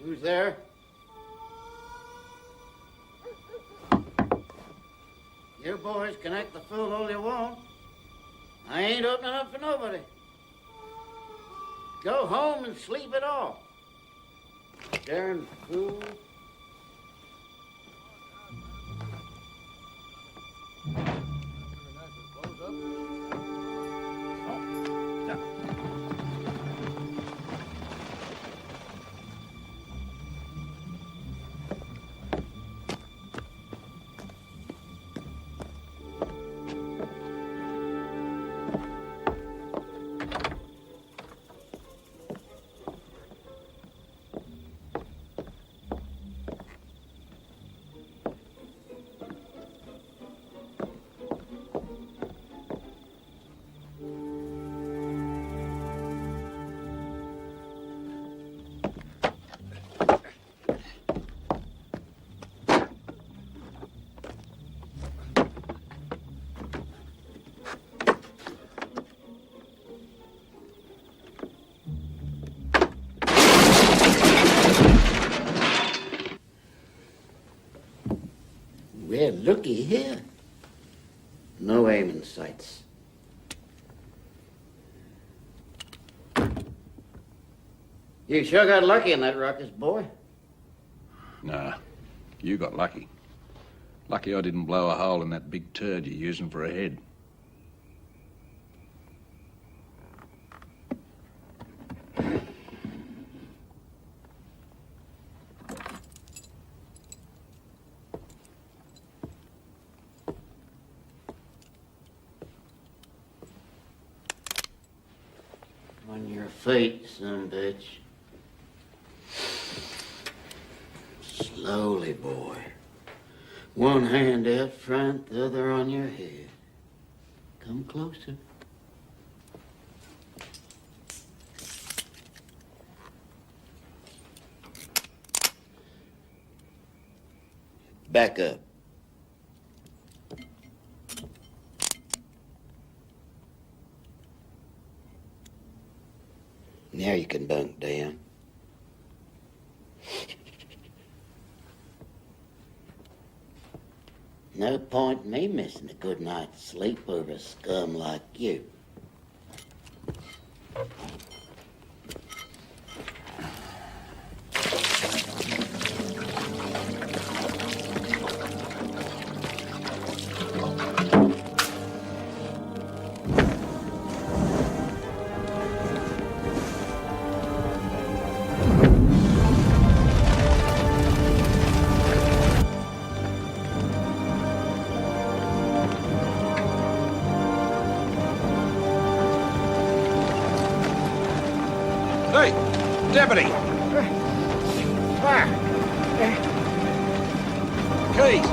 Who's there? You boys can act the fool all you want. I ain't opening up for nobody. Go home and sleep it off. Darn fool. Well, looky here. No aiming sights. You sure got lucky in that ruckus, boy. Nah, you got lucky. Lucky I didn't blow a hole in that big turd you're using for a head. On your feet, son bitch. Slowly, boy. One hand out front, the other on your head. Come closer. Back up. Now you can bunk down. No point in me missing a good night's sleep over a scum like you. Hey, deputy! Keys!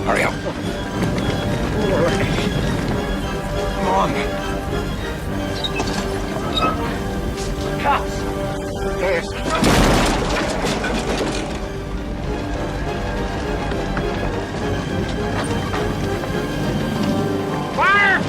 Hurry up. Come on. Cops! Yes. Fire!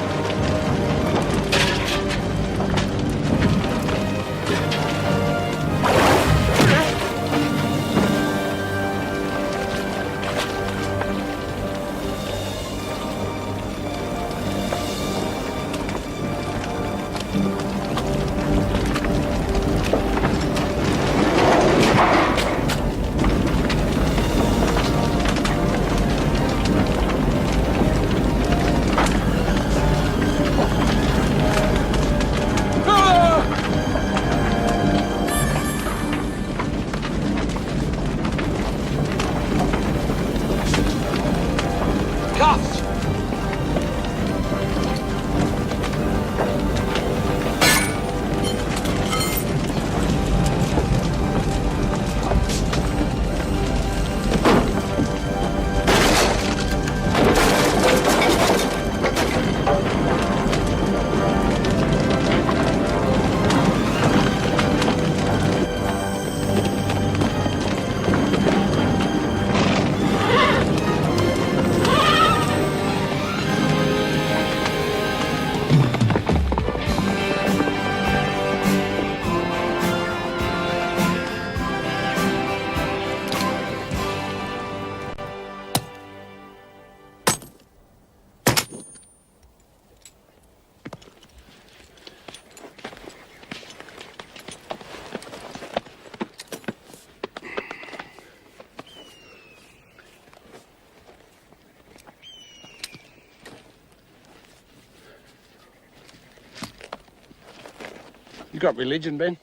You got religion, Ben?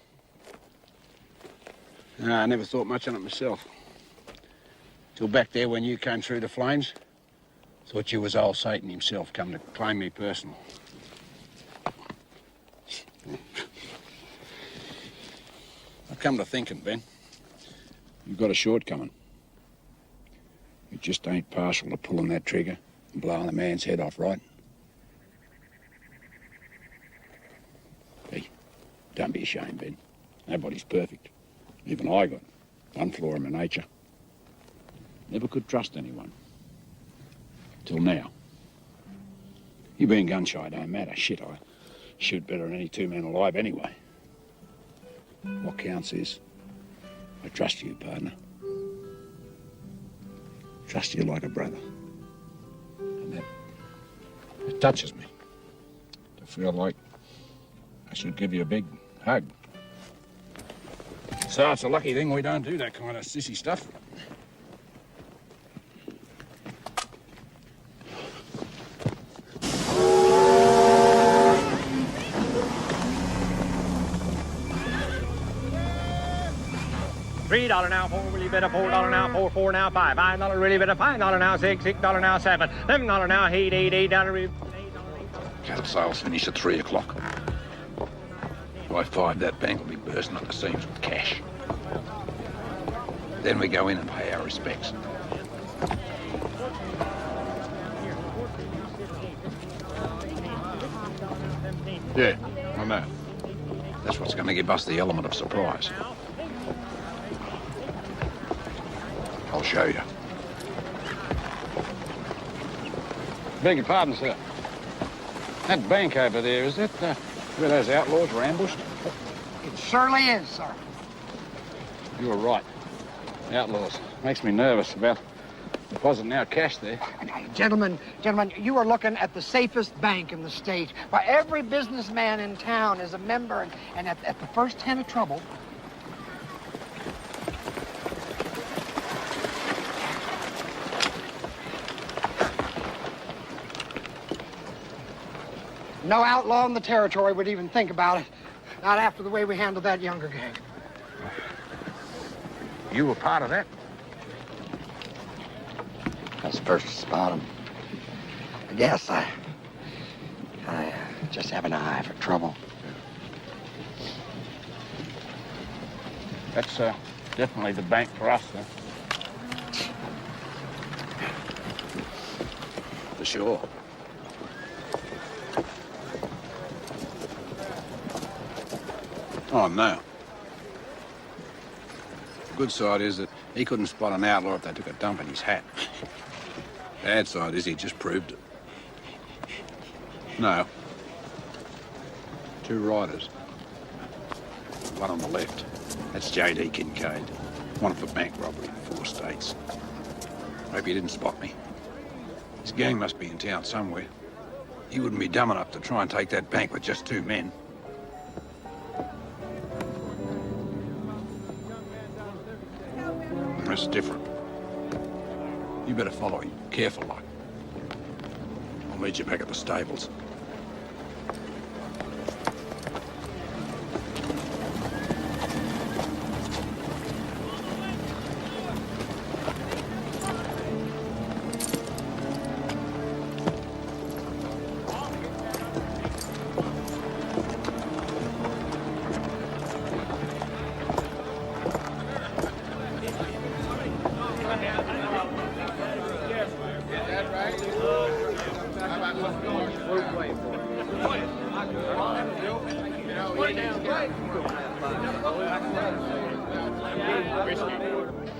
No, I never thought much on it myself. Till back there when you came through the flames. Thought you was old Satan himself come to claim me personal. I've come to thinking, Ben. You've got a shortcoming. You just ain't partial to pulling that trigger and blowing a man's head off, right? Hey, don't be ashamed, Ben. Nobody's perfect. Even I got one flaw in my nature. Never could trust anyone. Till now. You being gun-shy don't matter. Shit, I shoot better than any two men alive anyway. What counts is I trust you, partner. Trust you like a brother. And that touches me. To feel like I should give you a big hug. So it's a lucky thing we don't do that kind of sissy stuff. $3 now, $4 really better, $4 now, $4 now, $5 really better, $5 now, $6 now, $7, $11 now, $8 really. Cattle sales finish at 3 o'clock. By 5, that bank will be bursting at the seams with cash. Then we go in and pay our respects. Yeah, I know. That's what's going to give us the element of surprise. I'll show you. Beg your pardon, sir. That bank over there, is that where those outlaws were ambushed? It surely is, sir. You were right. Outlaws. Makes me nervous about depositing our cash there. Gentlemen, you are looking at the safest bank in the state. Why, every businessman in town is a member, and at the first hint of trouble, no outlaw in the territory would even think about it. Not after the way we handled that younger gang. You were part of that? I was first to spot him. I guess I just have an eye for trouble. That's definitely the bank for us, then. For sure. Oh, no. The good side is that he couldn't spot an outlaw if they took a dump in his hat. Bad side is he just proved it. No. 2 riders. One on the left. That's J.D. Kincaid. Wanted for bank robbery in 4 states. Hope he didn't spot me. His gang must be in town somewhere. He wouldn't be dumb enough to try and take that bank with just 2 men. It's different. You better follow him. Careful, like. I'll meet you back at the stables.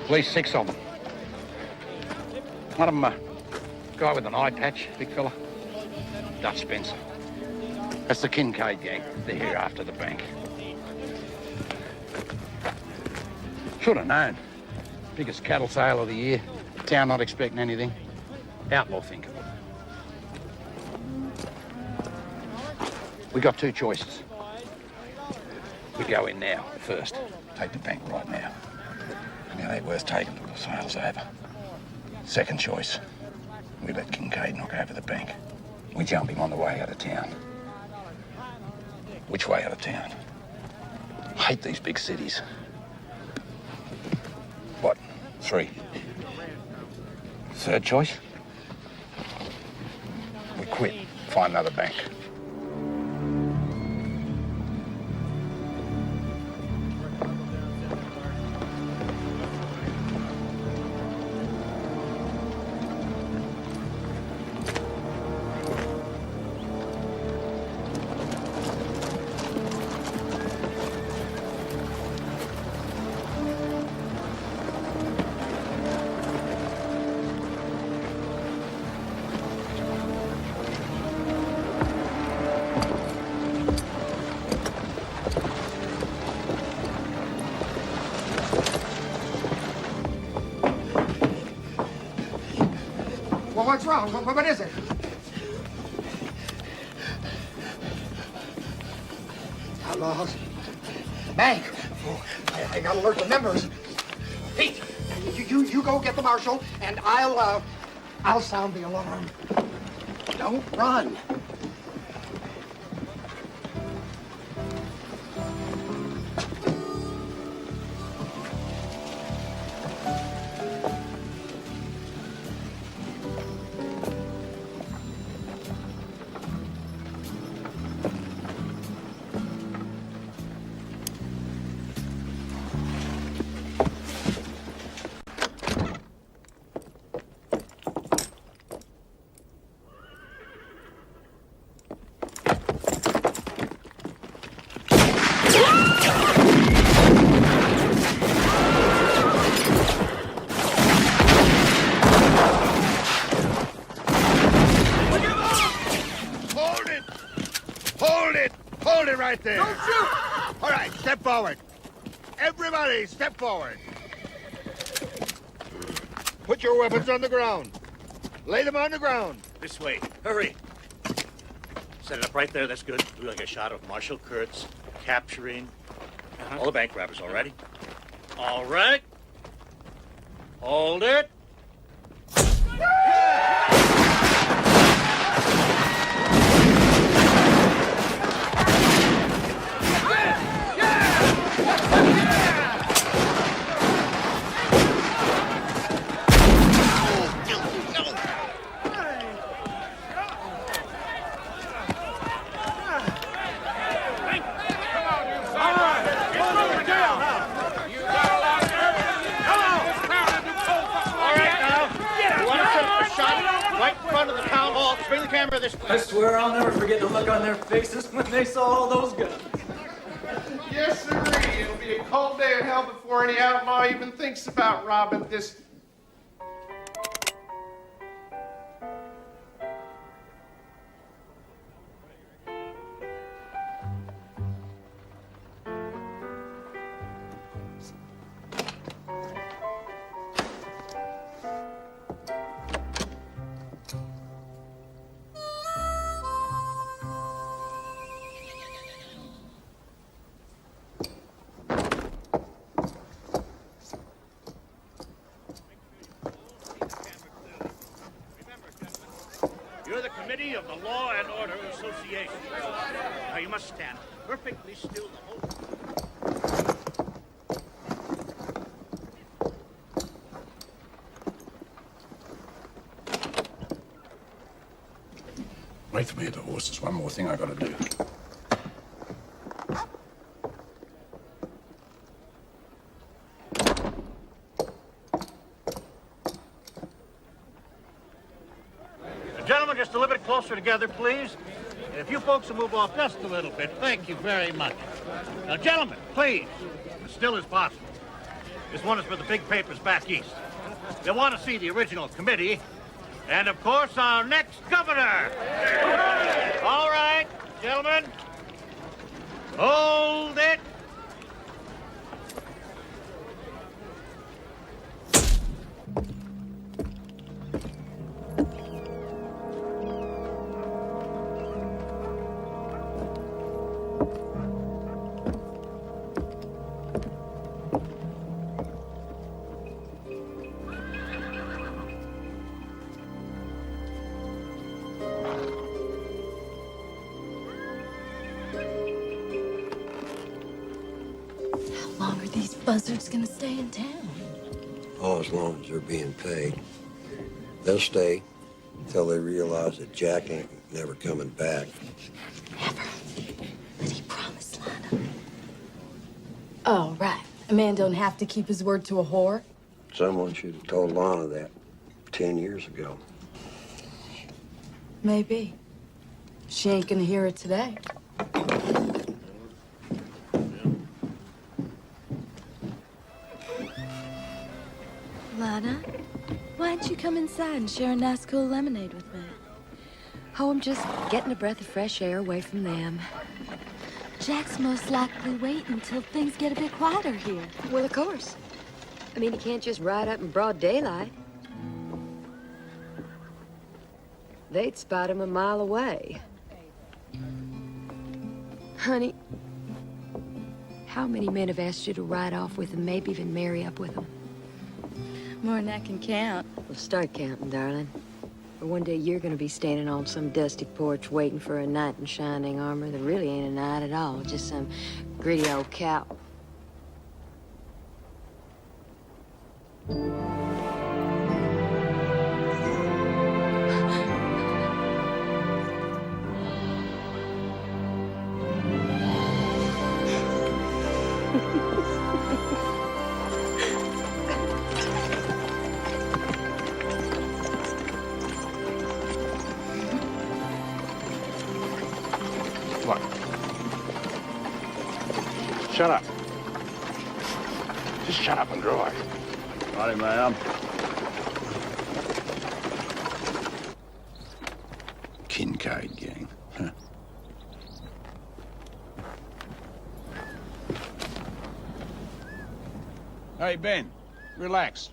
At least 6 of them. One of them, a guy with an eye patch, big fella. Dutch Spencer. That's the Kincaid gang. They're here after the bank. Should have known. Biggest cattle sale of the year. Town not expecting anything. Outlaw think of it. We got 2 choices. We go in now, first. Take the bank right now. And it ain't worth taking till the sale's over. Second choice. We let Kincaid knock over the bank. We jump him on the way out of town. Which way out of town? I hate these big cities. What? 3? Third choice? We quit. Find another bank. Well, what's wrong? What is it? Outlaws. Bank. Oh, I gotta alert the members. Pete, you go get the marshal, and I'll sound the alarm. Don't run. Right there. Don't shoot! All right, step forward. Everybody, step forward. Put your weapons on the ground. Lay them on the ground. This way. Hurry. Set it up right there. That's good. Do like a shot of Marshal Kurtz capturing all the bank robbers. All righty? All right. Hold it. I swear I'll never forget the look on their faces when they saw all those guns. Yes, sirree. It'll be a cold day of hell before any outlaw even thinks about robbing this. You're the committee of the Law and Order Association. Now you must stand perfectly still the whole time. Wait for me at the horse. There's one more thing I gotta do. Gentlemen, just a little bit closer together, please. And if you folks will move off just a little bit, thank you very much. Now, gentlemen, please, as still as possible. This one is for the big papers back east. They want to see the original committee, and of course, our next governor. All right, gentlemen. Hold it. these buzzards gonna stay in town? Oh, as long as they're being paid. They'll stay until they realize that Jack ain't never coming back. But he promised Lana. Oh, right. A man don't have to keep his word to a whore. Someone should have told Lana that 10 years ago. Maybe. She ain't gonna hear it today. Lana, why don't you come inside and share a nice cool lemonade with me? Oh, I'm just getting a breath of fresh air away from them. Jack's most likely waiting until things get a bit quieter here. Well, of course. I mean, he can't just ride up in broad daylight. They'd spot him a mile away. Honey, how many men have asked you to ride off with them, maybe even marry up with them? More than I can count. Well, start counting, darling. Or one day you're gonna be standing on some dusty porch waiting for a knight in shining armor that really ain't a knight at all, just some gritty old cow. Shut up. Just shut up and drive. Righty, ma'am. Kincaid gang. Huh. Hey, Ben, relax.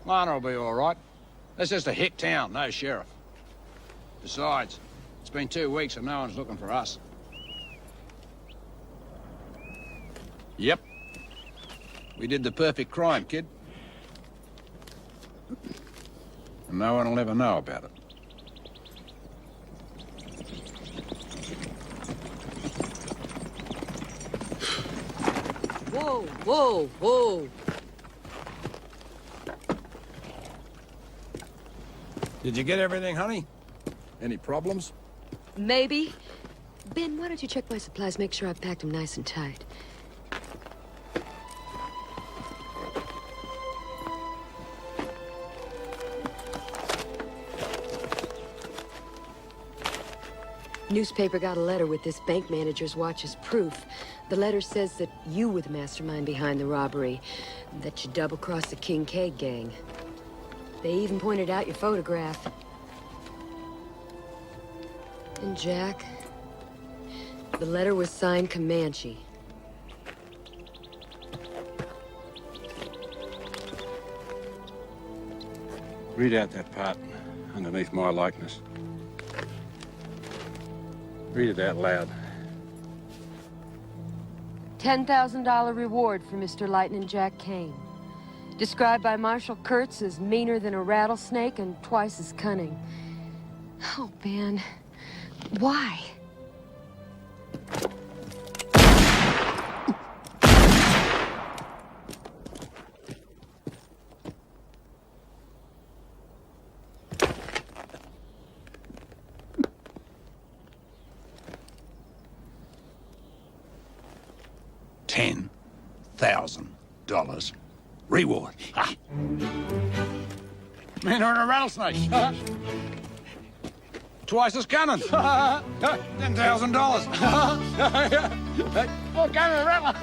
Lana will be all right. This is a hick town, no sheriff. Besides, it's been 2 weeks and no one's looking for us. Yep. We did the perfect crime, kid. And no one will ever know about it. Whoa, whoa, whoa. Did you get everything, honey? Any problems? Maybe. Ben, why don't you check my supplies, make sure I've packed them nice and tight. Newspaper got a letter with this bank manager's watch as proof. The letter says that you were the mastermind behind the robbery, that you double-crossed the Kincaid gang. They even pointed out your photograph. And Jack, the letter was signed Comanche. Read out that part underneath my likeness. Read it out loud. $10,000 reward for Mr. Lightning Jack Kane. Described by Marshal Kurtz as meaner than a rattlesnake and twice as cunning. Oh, Ben. Why? $10,000 reward. Ha! Men are in a rattlesnake. Twice as cunning. $10,000. Oh, cannon rattle.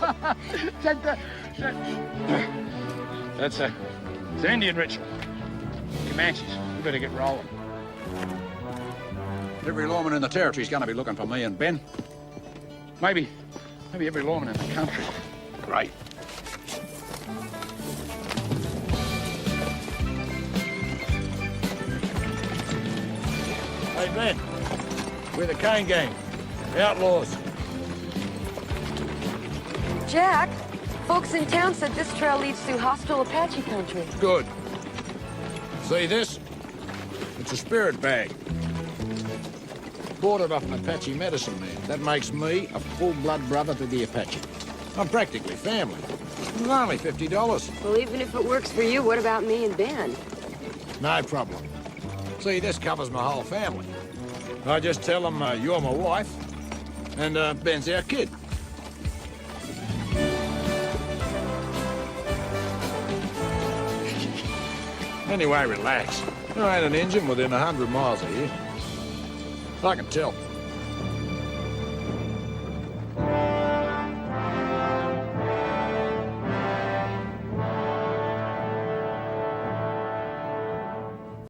That's it's an Indian ritual. Comanches. We better get rolling. Every lawman in the territory's gonna be looking for me and Ben. Maybe every lawman in the country. Right. Hey, Ben. We're the Kane gang. The outlaws. Jack, folks in town said this trail leads through hostile Apache country. Good. See this? It's a spirit bag. Bought it off an Apache medicine man. That makes me a full-blood brother to the Apache. I'm practically family. Only $50. Well, even if it works for you, what about me and Ben? No problem. See, this covers my whole family. I just tell them you're my wife, and Ben's our kid. Anyway, relax. There ain't an engine within 100 miles of here. I can tell.